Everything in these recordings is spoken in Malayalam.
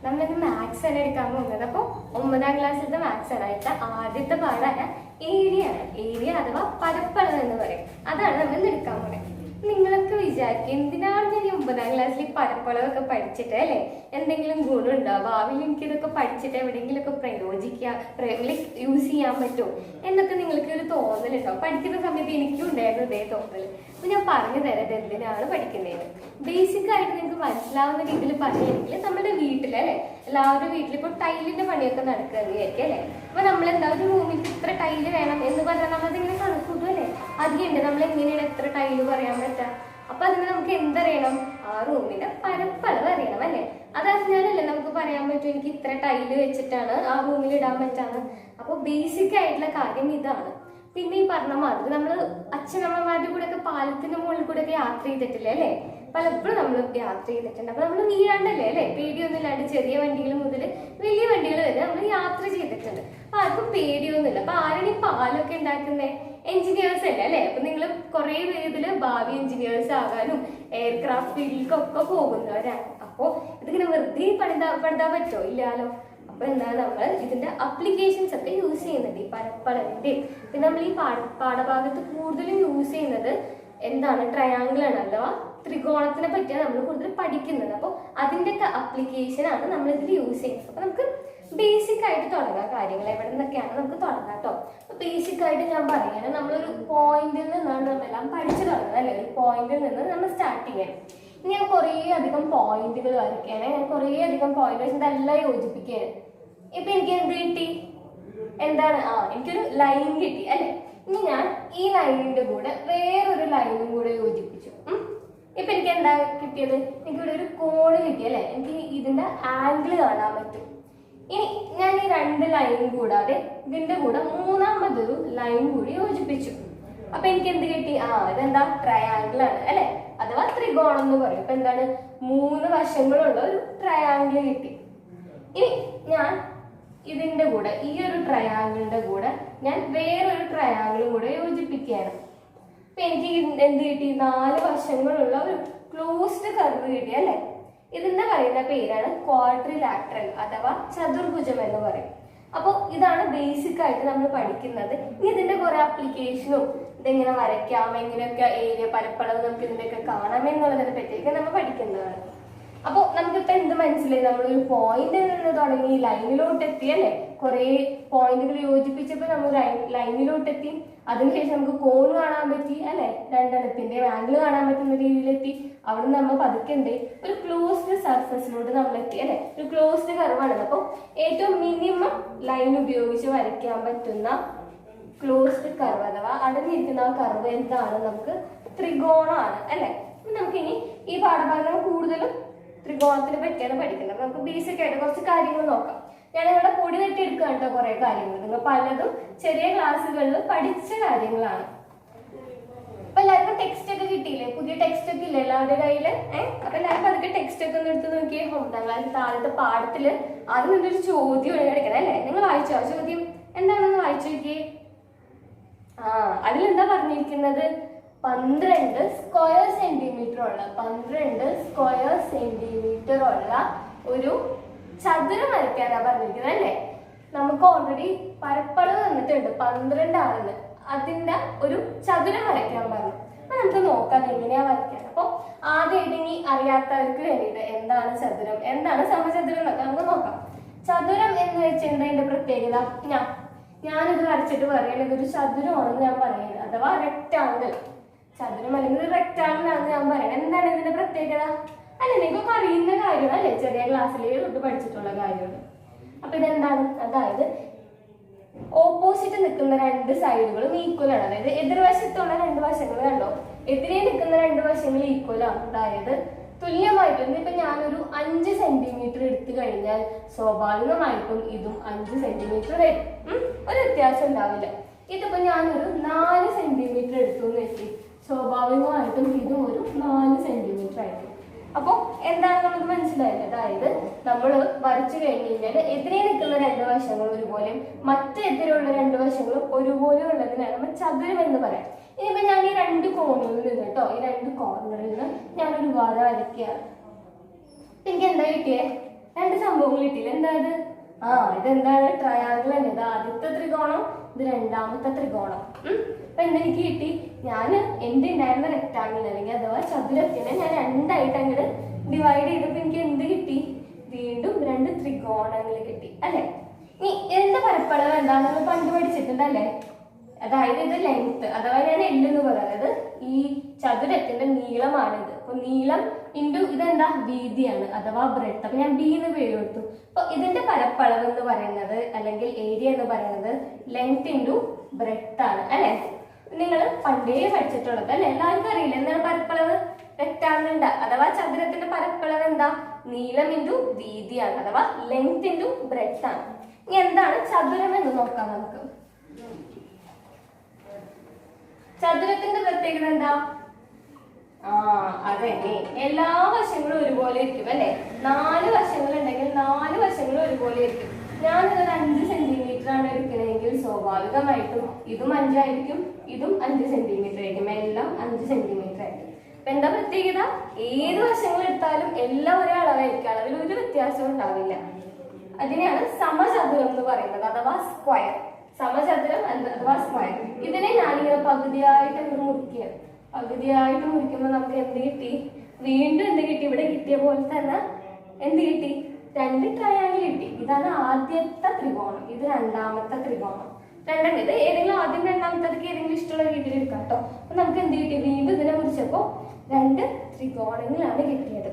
നമ്മളിന്ന് മാത്സ് ആണ് എടുക്കാൻ പോകുന്നത്. അപ്പോൾ 9ാം ക്ലാസ്സിലത്തെ മാത്സ് ആണ്. അതിന്റെ ആദ്യത്തെ പാഠമായ ഏരിയ ആണ്. ഏരിയ അഥവാ പരപ്പളവ് എന്ന് പറയും. അതാണ് നമ്മൾ ഇന്ന് എടുക്കാൻ പോകുന്നത്. നിങ്ങളൊക്കെ വിചാരിക്കും എന്തിനാണ് ഞാൻ 9ാം ക്ലാസ്സിൽ പരപ്പളവൊക്കെ പഠിച്ചിട്ട് അല്ലേ എന്തെങ്കിലും ഗുണമുണ്ടോ, ഭാവിയിൽ എനിക്ക് ഇതൊക്കെ പഠിച്ചിട്ട് എവിടെയെങ്കിലുമൊക്കെ യൂസ് ചെയ്യാൻ പറ്റുമോ എന്നൊക്കെ നിങ്ങൾക്ക് ഒരു തോന്നലുണ്ടോ? പഠിക്കുന്ന സമയത്ത് എനിക്കും ഉണ്ടായിരുന്നു ഇതേ തോന്നൽ. അപ്പൊ ഞാൻ പറഞ്ഞു തരാം ഇത് എന്തിനാണ് പഠിക്കുന്നതെന്ന്. ബേസിക് ആയിട്ട് നിങ്ങൾക്ക് മനസ്സിലാവുന്ന രീതിയിൽ പറയുകയാണെങ്കിൽ നമ്മുടെ വീട്ടിൽ അല്ലെ എല്ലാവരും വീട്ടിൽ ഇപ്പോൾ ടൈലിന്റെ പണിയൊക്കെ നടക്കുകയെന്ന് വിചാരിക്കും അല്ലെ. അപ്പൊ നമ്മളെന്താ ഒരു റൂമിൽ ഇത്ര ടൈല് വേണം എന്ന് പറഞ്ഞാൽ നമ്മളതിങ്ങനെ കണക്കൂട്ടും അല്ലെ. അധികമുണ്ട് നമ്മൾ എങ്ങനെയാണ് എത്ര ടൈല് പറയാൻ പറ്റുക. അപ്പൊ അതിന് നമുക്ക് എന്തറിയണം? ആ റൂമിന്റെ പരപ്പളവ് അറിയണം അല്ലെ. അതറിഞ്ഞാലല്ലേ നമുക്ക് പറയാൻ പറ്റും എനിക്ക് ഇത്ര ടൈല് വെച്ചിട്ടാണ് ആ റൂമിൽ ഇടാൻ പറ്റാന്ന്. അപ്പൊ ബേസിക് ആയിട്ടുള്ള കാര്യം ഇതാണ്. പിന്നെ ഈ പറഞ്ഞ മാതിരി നമ്മൾ അച്ഛനമ്മമാരുടെ കൂടെ ഒക്കെ പാലത്തിന്റെ മുകളിൽ കൂടെ ഒക്കെ യാത്ര ചെയ്തിട്ടില്ലേ അല്ലെ. പലപ്പോഴും നമ്മൾ യാത്ര ചെയ്തിട്ടുണ്ട്. അപ്പൊ നമ്മൾ വീഴാണ്ടല്ലേ അല്ലെ, പേടിയൊന്നും ഇല്ലാണ്ട് ചെറിയ വണ്ടികൾ മുതൽ വലിയ വണ്ടികൾ വരെ നമ്മൾ യാത്ര ചെയ്തിട്ടുണ്ട്. അപ്പൊ ആർക്കും പേടിയൊന്നുമില്ല. അപ്പൊ ആരാണ് ഈ പാലൊക്കെ ഉണ്ടാക്കുന്നത്? എഞ്ചിനീയേഴ്സ് അല്ലേ അല്ലെ. അപ്പൊ നിങ്ങൾ കുറെ പേരില് ഭാവി എഞ്ചിനീയേഴ്സ് ആകാനും എയർക്രാഫ്റ്റ് ഫീൽഡിലേക്കൊക്കെ പോകുന്നവരാണ്. അപ്പോ ഇതിങ്ങനെ വെറുതെ പഠിതാൻ പറ്റുമോ? ഇല്ലാലോ. അപ്പൊ എന്താണ് നമ്മൾ ഇതിന്റെ അപ്ലിക്കേഷൻസ് ഒക്കെ യൂസ് ചെയ്യുന്നത് ഈ പരപ്പളവിന്റെ. പിന്നെ നമ്മൾ ഈ പാഠഭാഗത്ത് കൂടുതലും യൂസ് ചെയ്യുന്നത് എന്താണ്? ട്രയാങ്കിൾ ആണ് അഥവാ ത്രികോണത്തിനെ പറ്റിയാണ് നമ്മൾ കൂടുതൽ പഠിക്കുന്നത്. അപ്പോൾ അതിന്റെ ഒക്കെ അപ്ലിക്കേഷൻ ആണ് നമ്മൾ ഇതിൽ യൂസ് ചെയ്യുന്നത്. അപ്പൊ നമുക്ക് ബേസിക് ആയിട്ട് തുടങ്ങാം കാര്യങ്ങൾ. എവിടെ നിന്നൊക്കെയാണ് നമുക്ക് തുടങ്ങാം കേട്ടോ. അപ്പൊ ബേസിക് ആയിട്ട് ഞാൻ പറയുകയാണ്, നമ്മളൊരു പോയിന്റിൽ നിന്നാണ് നമ്മളെല്ലാം പഠിച്ചു തുടങ്ങുന്നത് അല്ലെ. ഒരു പോയിന്റിൽ നിന്ന് നമ്മൾ സ്റ്റാർട്ട് ചെയ്യാം. ഇനി ഞാൻ കുറേ അധികം പോയിന്റുകൾ വരയ്ക്കുകയാണ്. ഞാൻ കുറേ അധികം പോയിന്റുകൾ ഇതെല്ലാം യോജിപ്പിക്കുകയാണ്. ഇപ്പൊ എനിക്ക് എന്ത് കിട്ടി? എന്താണ്? എനിക്കൊരു ലൈൻ കിട്ടി അല്ലെ. ഇനി ഞാൻ ഈ ലൈനിന്റെ കൂടെ വേറൊരു ലൈനും കൂടെ യോജിപ്പിച്ചു. ഇപ്പൊ എനിക്ക് എന്താ കിട്ടിയത്? എനിക്കിവിടെ ഒരു കോണ് കിട്ടി അല്ലെ. എനിക്ക് ഇതിന്റെ ആംഗിൾ കാണാൻ പറ്റും. ഇനി ഞാൻ ഈ രണ്ട് ലൈനും കൂടാതെ ഇതിന്റെ കൂടെ മൂന്നാമതൊരു ലൈൻ കൂടി യോജിപ്പിച്ചു. അപ്പൊ എനിക്ക് എന്ത് കിട്ടി? ഇതെന്താ? ട്രയാങ്കിൾ ആണ് അല്ലെ, അഥവാ ത്രികോണം എന്ന് പറയും. അപ്പൊ എന്താണ്? 3 വശങ്ങളുള്ള ഒരു ട്രയാങ്കിൾ കിട്ടി. ഇനി ഞാൻ ഇതിന്റെ കൂടെ ഈ ഒരു ട്രയാങ്കിളിന്റെ കൂടെ ഞാൻ വേറൊരു ട്രയാങ്കിളും കൂടെ യോജിപ്പിക്കുകയാണ്. അപ്പൊ എനിക്ക് എന്ത് കിട്ടി? 4 വശങ്ങളുള്ള ഒരു ക്ലോസ്ഡ് കർവ് കിട്ടി അല്ലെ. ഇതിന്റെ പറയുന്ന പേരാണ് ക്വാഡ്രിലാറ്ററൽ അഥവാ ചതുർഭുജം എന്ന് പറയും. അപ്പോൾ ഇതാണ് ബേസിക് ആയിട്ട് നമ്മൾ പഠിക്കുന്നത്. ഇനി ഇതിന്റെ കുറെ ആപ്ലിക്കേഷനും ഇതെങ്ങനെ വരയ്ക്കാം, എങ്ങനെയൊക്കെ ഏരിയ പരപ്പളവ് നമുക്ക് ഇതിന്റെയൊക്കെ കാണാം എന്നുള്ളതിനെ പറ്റിയൊക്കെ നമ്മൾ പഠിക്കുന്നതാണ്. അപ്പോൾ നമുക്കിപ്പോ എന്ത് മനസ്സിലായി? നമ്മളൊരു പോയിന്റിൽ നിന്ന് തുടങ്ങി ലൈനിലോട്ട് എത്തി അല്ലെ. കുറെ പോയിന്റുകൾ യോജിപ്പിച്ചപ്പോൾ നമ്മൾ ലൈനിലോട്ട് എത്തി. അതിനുശേഷം നമുക്ക് കോൺ കാണാൻ പറ്റി അല്ലെ. രണ്ടെണ്ണത്തിന്റെ ആംഗിൾ കാണാൻ പറ്റുന്ന രീതിയിലെത്തി. അവിടെ നമ്മൾ പതുക്കെ ഒരു ക്ലോസ്ഡ് സർഫസിലോട്ട് നമ്മൾ എത്തി അല്ലെ. ഒരു ക്ലോസ്ഡ് കർവാണ്. അപ്പോൾ ഏറ്റവും മിനിമം ലൈൻ ഉപയോഗിച്ച് വരയ്ക്കാൻ പറ്റുന്ന ക്ലോസ്ഡ് കർവ് അഥവാ അടഞ്ഞിരിക്കുന്ന ആ കർവ് എന്താണ്? നമുക്ക് ത്രികോണമാണ് അല്ലെ. നമുക്കിനി ഈ പാഠഭാഗം കൂടുതലും ത്രികോണത്തിനെ പറ്റിയാണ് പഠിക്കുന്നത്. നമുക്ക് ബേസിക് ആയിട്ട് കുറച്ച് കാര്യങ്ങൾ നോക്കാം. ഞാൻ ഇവിടെ പൊടി തട്ടിയെടുക്കുക കേട്ടോ കുറെ കാര്യങ്ങൾ. നിങ്ങൾ പലതും ചെറിയ ക്ലാസ്സുകളിൽ പഠിച്ച കാര്യങ്ങളാണ്. അപ്പൊ എല്ലാവർക്കും ടെക്സ്റ്റ് ഒക്കെ കിട്ടിയില്ലേ? പുതിയ ടെക്സ്റ്റ് ഒക്കെ ഇല്ലേ എല്ലാവരുടെ കയ്യില്? അപ്പൊ എല്ലാവർക്കും അതൊക്കെ ടെക്സ്റ്റ് ഒക്കെ ഒന്ന് എടുത്ത് നോക്കിയേ. 9ാം ക്ലാസ്സിൽ ആദ്യത്തെ പാഠത്തില് ആദ്യം നിന്നൊരു ചോദ്യം എടുക്കണം അല്ലെ. നിങ്ങൾ വായിച്ചോ? ആ ചോദ്യം എന്താണെന്ന് വായിച്ചു നോക്കിയേ. അതിലെന്താ പറഞ്ഞിരിക്കുന്നത്? 12 സ്ക്വയർ സെന്റിമീറ്റർ ഉള്ള 12 സ്ക്വയർ സെന്റിമീറ്റർ ഉള്ള ഒരു ചതുരം വരയ്ക്കാനാ പറഞ്ഞിരിക്കുന്നത് അല്ലേ. നമുക്ക് ഓൾറെഡി പരപ്പളവ് തന്നിട്ടുണ്ട് 12 ആണെന്ന്. അതിന്റെ ഒരു ചതുരം വരയ്ക്കാൻ പറഞ്ഞു. അപ്പൊ നമുക്ക് നോക്കാം എങ്ങനെയാ വരയ്ക്കാൻ. അപ്പൊ ആദ്യമായിട്ട് ഇനി അറിയാത്തവർക്ക് വേണ്ടിയിട്ട് എന്താണ് ചതുരം, എന്താണ് സമചതുരം എന്നൊക്കെ നമുക്ക് നോക്കാം. ചതുരം എന്ന് വെച്ചിട്ടുണ്ടെങ്കിൽ അതിന്റെ പ്രത്യേകത ഞാനിത് വരച്ചിട്ട് പറയുന്നത് ഇതൊരു ചതുരമാണെന്ന് ഞാൻ പറയുന്നത്, അഥവാ റെക്ടാങ്കിൾ. ചതുരം അല്ലെങ്കിൽ റെക്ടാങ്കിൾ ആണെന്ന് ഞാൻ പറയുന്നത്. എന്താണ് ഇതിന്റെ പ്രത്യേകത? അല്ലെ നിങ്ങൾക്ക് അറിയുന്ന കാര്യമാണ് അല്ലെ, ചെറിയ ക്ലാസ്സിലേ തൊട്ട് പഠിച്ചിട്ടുള്ള കാര്യമാണ്. അപ്പൊ ഇതെന്താണ്? അതായത് ഓപ്പോസിറ്റ് നിൽക്കുന്ന 2 സൈഡുകളും ഈക്വൽ ആണ്. അതായത് എതിർവശത്തുള്ള 2 വശങ്ങൾ കണ്ടോ, എതിരെ നിൽക്കുന്ന 2 വശങ്ങൾ ഈക്വൽ ആണ്. അതായത് തുല്യമായിട്ടുണ്ട്. ഇപ്പൊ ഞാനൊരു 5 സെന്റിമീറ്റർ എടുത്തു കഴിഞ്ഞാൽ സ്വാഭാവികമായിട്ടും ഇതും 5 സെന്റിമീറ്റർ വരും. ഒരു വ്യത്യാസം ഉണ്ടാവില്ല. ഇതിപ്പോ ഞാനൊരു 4 സെന്റിമീറ്റർ എടുത്തു എന്ന് വെച്ച് സ്വാഭാവികമായിട്ടും ഇതും ഒരു 4 സെന്റിമീറ്റർ ആയിരിക്കും. അപ്പൊ എന്താണ് നമുക്ക് മനസ്സിലായത്? അതായത് നമ്മൾ വരച്ചു കഴിഞ്ഞ് കഴിഞ്ഞാൽ എതിരെ നിൽക്കുന്ന 2 വശങ്ങളും ഒരുപോലെയും മറ്റെതിരെയുള്ള 2 വശങ്ങളും ഒരുപോലെ ഉള്ളതിനാണ് നമ്മൾ ചതുരം എന്ന് പറയാം. ഇനിയിപ്പോ ഞാൻ ഈ 2 കോണുകളിൽ നിന്ന് കേട്ടോ, ഈ 2 കോർണറിൽ നിന്ന് ഞാനൊരു വര വരയ്ക്കുകയാണ്. എനിക്ക് എന്താ കിട്ടിയേ? രണ്ട് സംഭവങ്ങൾ കിട്ടിയില്ല. എന്താ ഇത്? ഇതെന്താണ്? ട്രയാങ്കിൾ തന്നെ. ഇത് ആദ്യത്തെ ത്രികോണം, ഇത് രണ്ടാമത്തെ ത്രികോണം. അപ്പൊ എന്തെനിക്ക് കിട്ടി? ഞാൻ എന്റെ ഉണ്ടായിരുന്ന റെക്ടാങ്കിൾ അല്ലെങ്കിൽ അഥവാ ചതുരത്തിനെ ഞാൻ രണ്ടായിട്ട് അങ്ങോട്ട് ഡിവൈഡ് ചെയ്തപ്പോൾ എനിക്ക് എന്ത് കിട്ടി? വീണ്ടും രണ്ട് ത്രികോണങ്ങൾ കിട്ടി അല്ലെ? ഇനി ഇതിന്റെ പരപ്പളവ് എന്താണെന്ന് പണ്ട് പഠിച്ചിട്ടുണ്ടല്ലേ? അതായത് ഇത് ലെങ്ത് അഥവാ ഞാൻ എന്ന് പറയുന്നത് ഈ ചതുരത്തിന്റെ നീളമാണിത്. അപ്പൊ നീളം ഇൻറ്റു ഇതെന്താ? വീതിയാണ് അഥവാ ബ്രെഡ്ത്ത്. അപ്പൊ ഞാൻ ബി എന്ന് പേര് കൊടുത്തു. അപ്പൊ ഇതിന്റെ പരപ്പളവ് എന്ന് പറയുന്നത് അല്ലെങ്കിൽ ഏരിയ എന്ന് പറയുന്നത് ലെങ്ത് ഇൻറ്റു ബ്രെഡ്ത്ത് ആണ് അല്ലെ? നിങ്ങൾ പണ്ടേ പഠിച്ചിട്ടുള്ളത് അല്ലെ? എല്ലാവർക്കും അറിയില്ല എന്താണ് പരപ്പളവ്? റെക്ടാങ്കിളിന്റെ അഥവാ ചതുരത്തിന്റെ പരപ്പളവ് എന്താ? നീളം ഇൻറ്റു വീതിയാണ് അഥവാ ലെങ്ത് ഇൻറ്റു ബ്രെഡ്ത്ത് ആണ്. ഇനി എന്താണ് ചതുരം എന്ന് നോക്കാം നമുക്ക്. ചതുരത്തിന്റെ പ്രത്യേകത എന്താ? അതെ, എല്ലാ വശങ്ങളും ഒരുപോലെ ഇരിക്കും അല്ലെ? 4 വശങ്ങൾ ഉണ്ടെങ്കിൽ 4 വശങ്ങളും ഒരുപോലെ ഇരിക്കും. ഞാനിത് 5 സെന്റിമീറ്റർ ആണ് എടുക്കണമെങ്കിൽ സ്വാഭാവികമായിട്ടും ഇതും 5 ആയിരിക്കും, ഇതും 5 സെന്റിമീറ്റർ ആയിരിക്കും, എല്ലാം 5 സെന്റിമീറ്റർ ആയിരിക്കും. അപ്പൊ എന്താ പ്രത്യേകത? ഏത് വശങ്ങൾ എടുത്താലും എല്ലാം ഒരേ അളവായിരിക്കും, അളവിൽ ഒരു വ്യത്യാസവും ഉണ്ടാവില്ല. അതിനെയാണ് സമചതുരം എന്ന് പറയുന്നത് അഥവാ സ്ക്വയർ. സമചതുരം അഥവാ സ്ക്വയർ. ഇതിനെ ഞാനിങ്ങനെ പകുതിയായിട്ട് മുറിക്കുകയാണ്. പകുതിയായിട്ട് മുറിക്കുമ്പോൾ നമുക്ക് എന്ത് കിട്ടി? വീണ്ടും എന്ത് കിട്ടി? ഇവിടെ കിട്ടിയ പോലെ തന്നെ എന്ത് കിട്ടി? 2 ട്രയാങ്കിൾ കിട്ടി. ഇതാണ് ആദ്യത്തെ ത്രികോണം, ഇത് രണ്ടാമത്തെ ത്രികോണം. രണ്ടെണ്ണം. ഇത് ഏതെങ്കിലും ആദ്യം രണ്ടാമത്തേക്ക് ഏതെങ്കിലും ഇഷ്ടമുള്ള രീതിയിൽ എടുക്കാം കേട്ടോ. അപ്പൊ നമുക്ക് എന്ത് കിട്ടി? വീണ്ടും ഇതിനെ മുറിച്ചപ്പോ 2 ത്രികോണങ്ങളാണ് കിട്ടിയത്.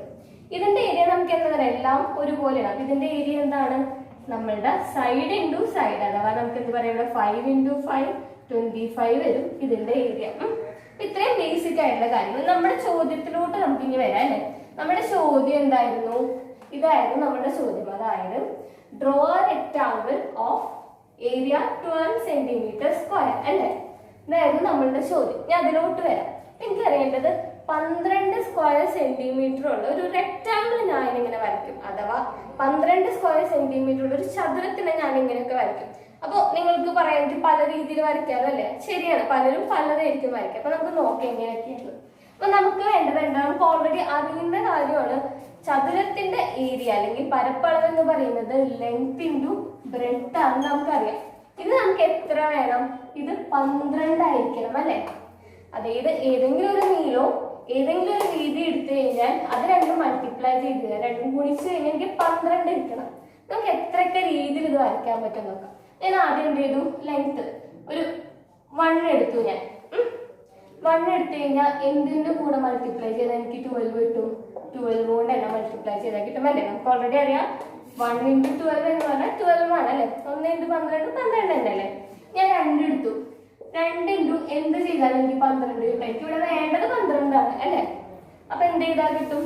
ഇതിന്റെ ഏരിയ നമുക്ക് എന്താ പറയുക? എല്ലാം ഒരുപോലെയാണ്. അപ്പൊ ഇതിന്റെ ഏരിയ എന്താണ്? നമ്മളുടെ സൈഡ് ഇൻറ്റു സൈഡ് അഥവാ നമുക്ക് എന്ത് പറയാം? ഇവിടെ 5 ഇൻറ്റു 5 25 വരും ഇതിന്റെ ഏരിയ. ഇത്രയും ബേസിക് ആയിട്ടുള്ള കാര്യങ്ങൾ. നമ്മുടെ ചോദ്യത്തിലോട്ട് നമുക്ക് ഇനി വരാം അല്ലെ? നമ്മുടെ ചോദ്യം എന്തായിരുന്നു? ഇതായിരുന്നു നമ്മുടെ ചോദ്യം. അതായത് draw rectangle of area 12 centimetre square അല്ലെ? ഇതായിരുന്നു നമ്മളുടെ ചോദ്യം. ഞാൻ അതിലോട്ട് വരാം. എനിക്ക് അറിയേണ്ടത് 12 സ്ക്വയർ സെന്റിമീറ്റർ ഉള്ള ഒരു റെക്ടാങ്കിൾ ഞാൻ ഇങ്ങനെ വരയ്ക്കും അഥവാ 12 സ്ക്വയർ സെന്റിമീറ്റർ ഉള്ള ഒരു ചതുരത്തിനെ ഞാൻ ഇങ്ങനെയൊക്കെ വരയ്ക്കും. അപ്പൊ നിങ്ങൾക്ക് പറയാം എനിക്ക് പല രീതിയിൽ വരയ്ക്കാമല്ലോ അല്ലെ? ശരിയാണ്, പലരും പലതായിരിക്കും വരയ്ക്കുക. അപ്പൊ നമുക്ക് നോക്കാം എങ്ങനെയൊക്കെയാണ്. അപ്പൊ നമുക്ക് വേണ്ടത് എന്താ? നമുക്ക് ഓൾറെഡി അറിയുന്ന കാര്യമാണ്. ചതുരത്തിന്റെ ഏരിയ അല്ലെങ്കിൽ പരപ്പളവ് എന്ന് പറയുന്നത് ലെങ്ത് ഇൻറ്റു ബ്രെഡ്ത്ത് ആണെന്ന് നമുക്കറിയാം. ഇത് നമുക്ക് എത്ര വേണം? ഇത് 12 ആയിരിക്കണം അല്ലെ? അതായത് ഏതെങ്കിലും ഒരു നീളോ ഏതെങ്കിലും ഒരു വീതി എടുത്തു കഴിഞ്ഞാൽ അത് രണ്ടും മൾട്ടിപ്ലൈ ചെയ്ത് രണ്ടും ഗുണിച്ചു കഴിഞ്ഞാൽ എനിക്ക് 12 എടുക്കണം. നമുക്ക് എത്രയൊക്കെ രീതിയിൽ ഇത് വരയ്ക്കാൻ പറ്റും നോക്കാം. ഞാൻ ആദ്യം എന്ത് ചെയ്തു? ലെങ്ത് ഒരു 1 എടുത്തു. ഞാൻ 1 എടുത്തു കഴിഞ്ഞാൽ എന്തിന്റെ കൂടെ മൾട്ടിപ്ലൈ ചെയ്താൽ എനിക്ക് 12 കിട്ടും? 12 കൊണ്ട് തന്നെ മൾട്ടിപ്ലൈ ചെയ്താൽ കിട്ടും അല്ലേ? നമുക്ക് ഓൾറെഡി അറിയാം 1 ഇൻറ്റു 12 എന്ന് പറഞ്ഞാൽ 12 ആണ് അല്ലെ? 1 ഇൻറ്റു 12 12 തന്നെ അല്ലേ? ഞാൻ 2 എടുത്തു. 2 ഇൻറ്റു എന്ത് ചെയ്താലും എനിക്ക് 12 കിട്ടും. എനിക്ക് ഇവിടെ വേണ്ടത് 12 ആണ് അല്ലെ? അപ്പൊ എന്ത് ചെയ്താൽ കിട്ടും?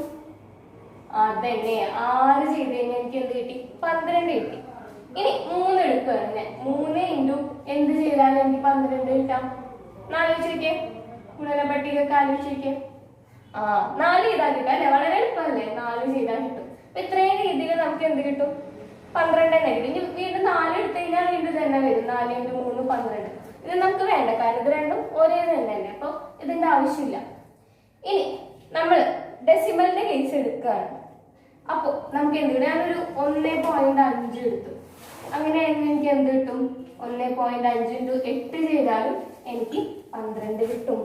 അതന്നെ 6 ചെയ്ത് കഴിഞ്ഞാൽ എനിക്ക് എന്ത് കിട്ടി? 12 കിട്ടി. ഇനി 3 എടുക്കുകയാണ് ഞാൻ. 3 ഇൻറ്റു എന്ത് ചെയ്താലും എനിക്ക് 12 കിട്ടാം. 4 വെച്ചിരിക്കേ, ഗുണന പട്ടികയൊക്കെ ആലോചിച്ചിരിക്കേ. 4 ചെയ്താൽ കിട്ടും അല്ലെ? വളരെ എളുപ്പമല്ലേ? 4 ചെയ്താൽ കിട്ടും. അപ്പൊ ഇത്രയും രീതിയിൽ നമുക്ക് എന്ത് കിട്ടും? 12 തന്നെ കിട്ടും. ഇനി വീണ്ടും 4 എടുത്തു കഴിഞ്ഞാൽ വീണ്ടും തന്നെ വരും. 4 ഇൻറ്റു 3 12. ഇത് നമുക്ക് വേണ്ട, കാരണം ഇത് രണ്ടും ഒരേ തന്നെയല്ലേ? അപ്പൊ ഇതിന്റെ ആവശ്യമില്ല. ഇനി നമ്മൾ ഡെസിമലിന്റെ കേസ് എടുക്കുകയാണ്. അപ്പൊ നമുക്ക് എന്ത്? ഞാനൊരു 1.5 എടുത്തു. അങ്ങനെയാണെങ്കിൽ എനിക്ക് എന്ത് കിട്ടും? 1.5 ഇൻറ്റു 8 ചെയ്താലും എനിക്ക് 12 കിട്ടും.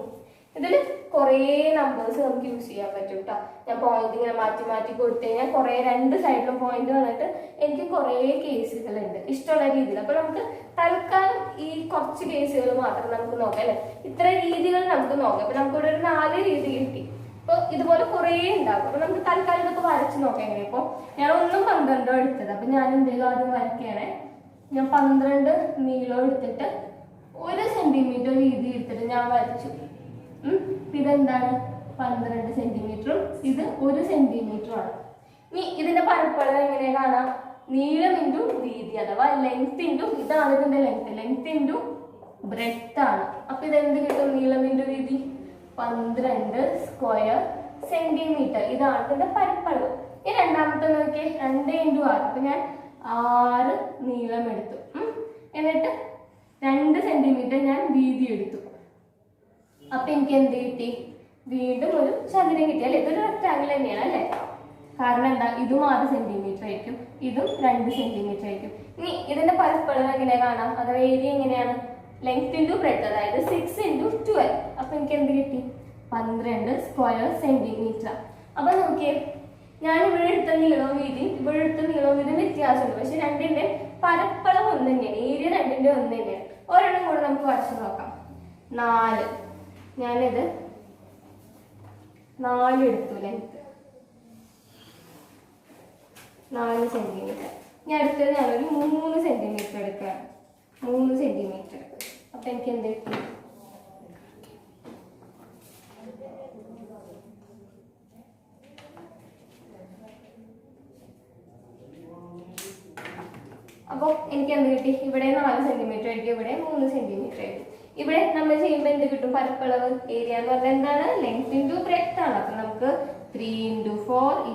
ഇതിൽ കുറേ നമ്പേഴ്സ് നമുക്ക് യൂസ് ചെയ്യാൻ പറ്റും കേട്ടോ. ഞാൻ പോയിന്റ് ഇങ്ങനെ മാറ്റി മാറ്റി കൊടുത്തു കഴിഞ്ഞാൽ കുറേ 2 സൈഡിലും പോയിന്റ് വന്നിട്ട് എനിക്ക് കുറേ കേസുകളുണ്ട് ഇഷ്ടമുള്ള രീതിയിൽ. അപ്പൊ നമുക്ക് തൽക്കാലം ഈ കുറച്ച് കേസുകൾ മാത്രം നമുക്ക് നോക്കാം അല്ലെ? ഇത്ര രീതികൾ നമുക്ക് നോക്കാം. അപ്പൊ നമുക്കിവിടെ ഒരു 4 രീതി കിട്ടി. അപ്പൊ ഇതുപോലെ കുറേ ഉണ്ടാകും. അപ്പൊ നമുക്ക് തൽക്കാലം ഇതൊക്കെ വരച്ച് നോക്കാം എങ്ങനെ. ഇപ്പൊ ഞാൻ 1ഉം 12ഉം എടുത്തത്. അപ്പൊ ഞാൻ എന്തെങ്കിലും ആദ്യം വരയ്ക്കുകയാണെ. ഞാൻ 12 നീളം എടുത്തിട്ട് 1 സെന്റിമീറ്റർ വീതി എടുത്തിട്ട് ഞാൻ വരച്ചു. ഇതെന്താണ്? 12 സെന്റിമീറ്ററും ഇത് 1 സെന്റിമീറ്ററും ആണ്. ഇനി ഇതിന്റെ പരപ്പളവ് എങ്ങനെയാ കാണാം? നീളം ഇൻറ്റു വീതി അഥവാ ലെങ്ത് ഇൻറ്റു ഇതാണ് ഇതിന്റെ ലെങ്ത് ഇൻറ്റു ബ്രെഡ്ത്ത് ആണ്. അപ്പൊ ഇതെന്ത് കിട്ടും? നീളം ഇൻറ്റു വീതി 12 സ്ക്വയർ സെന്റിമീറ്റർ. ഇതാണ് ഇതിന്റെ പരപ്പളവ്. ഈ രണ്ടാമത്തെ നോക്കിയേ, 2 ഇൻറ്റു 6. അപ്പൊ ഞാൻ 6 നീളം എടുത്തു. എന്നിട്ട് 2 സെന്റിമീറ്റർ ഞാൻ വീതി എടുത്തു. അപ്പൊ എനിക്ക് എന്ത് കിട്ടി? വീണ്ടും ഒരു ചതുരം കിട്ടി അല്ലെ? ഇതൊരു റെക്ടാങ്കിൾ തന്നെയാണ് അല്ലെ? കാരണം എന്താ, ഇതും 6 സെന്റിമീറ്റർ ആയിരിക്കും, ഇതും 2 സെന്റിമീറ്റർ ആയിരിക്കും. ഇനി ഇതിന്റെ പരപ്പളവ് എങ്ങനെ കാണാം, അഥവാ ഏരിയ എങ്ങനെയാണ്, ലെങ്ത് ഇൻറ്റു ബ്രെഡ്ത്ത്, അതായത് 6 × 12. അപ്പൊ എനിക്ക് എന്ത് കിട്ടി, 12 സ്ക്വയർ സെന്റിമീറ്റർ. അപ്പൊ നോക്കിയേ, ഞാൻ ഇവിടെ എടുത്ത നീളവും വീതിയും ഇവിടെ എടുത്ത നീളവും വീതിയും വ്യത്യാസമുണ്ട്, പക്ഷെ രണ്ടിന്റെ പരപ്പളവ് ഒന്ന് തന്നെയാണ്, ഏരിയ രണ്ടിന്റെ ഒന്ന് തന്നെയാണ്. ഒരെണ്ണം കൂടെ നമുക്ക് വരച്ച് നോക്കാം. 4, ഞാനിത് 4 എടുത്തു, ലെങ്ത് 4 സെന്റിമീറ്റർ. ഞാൻ അടുത്തത് ഞാനൊരു 3 സെന്റിമീറ്റർ എടുക്കുകയാണ്, 3 സെന്റിമീറ്റർ. അപ്പൊ എനിക്ക് എന്ത് കിട്ടി, അപ്പോൾ എനിക്ക് എന്ത് കിട്ടി, ഇവിടെ 4 സെന്റിമീറ്റർ ആയിരിക്കും, ഇവിടെ 3 സെന്റിമീറ്റർ ആയിരിക്കും. ഇവിടെ നമ്മൾ ചെയ്യുമ്പോൾ എന്ത് കിട്ടും, പരപ്പളവ് ഏരിയ എന്ന് പറഞ്ഞാൽ എന്താണ്, ലെങ്ത് ഇൻറ്റു ബ്രെഡ്ത്ത് ആണ്. അപ്പൊ നമുക്ക് 3 × 4 =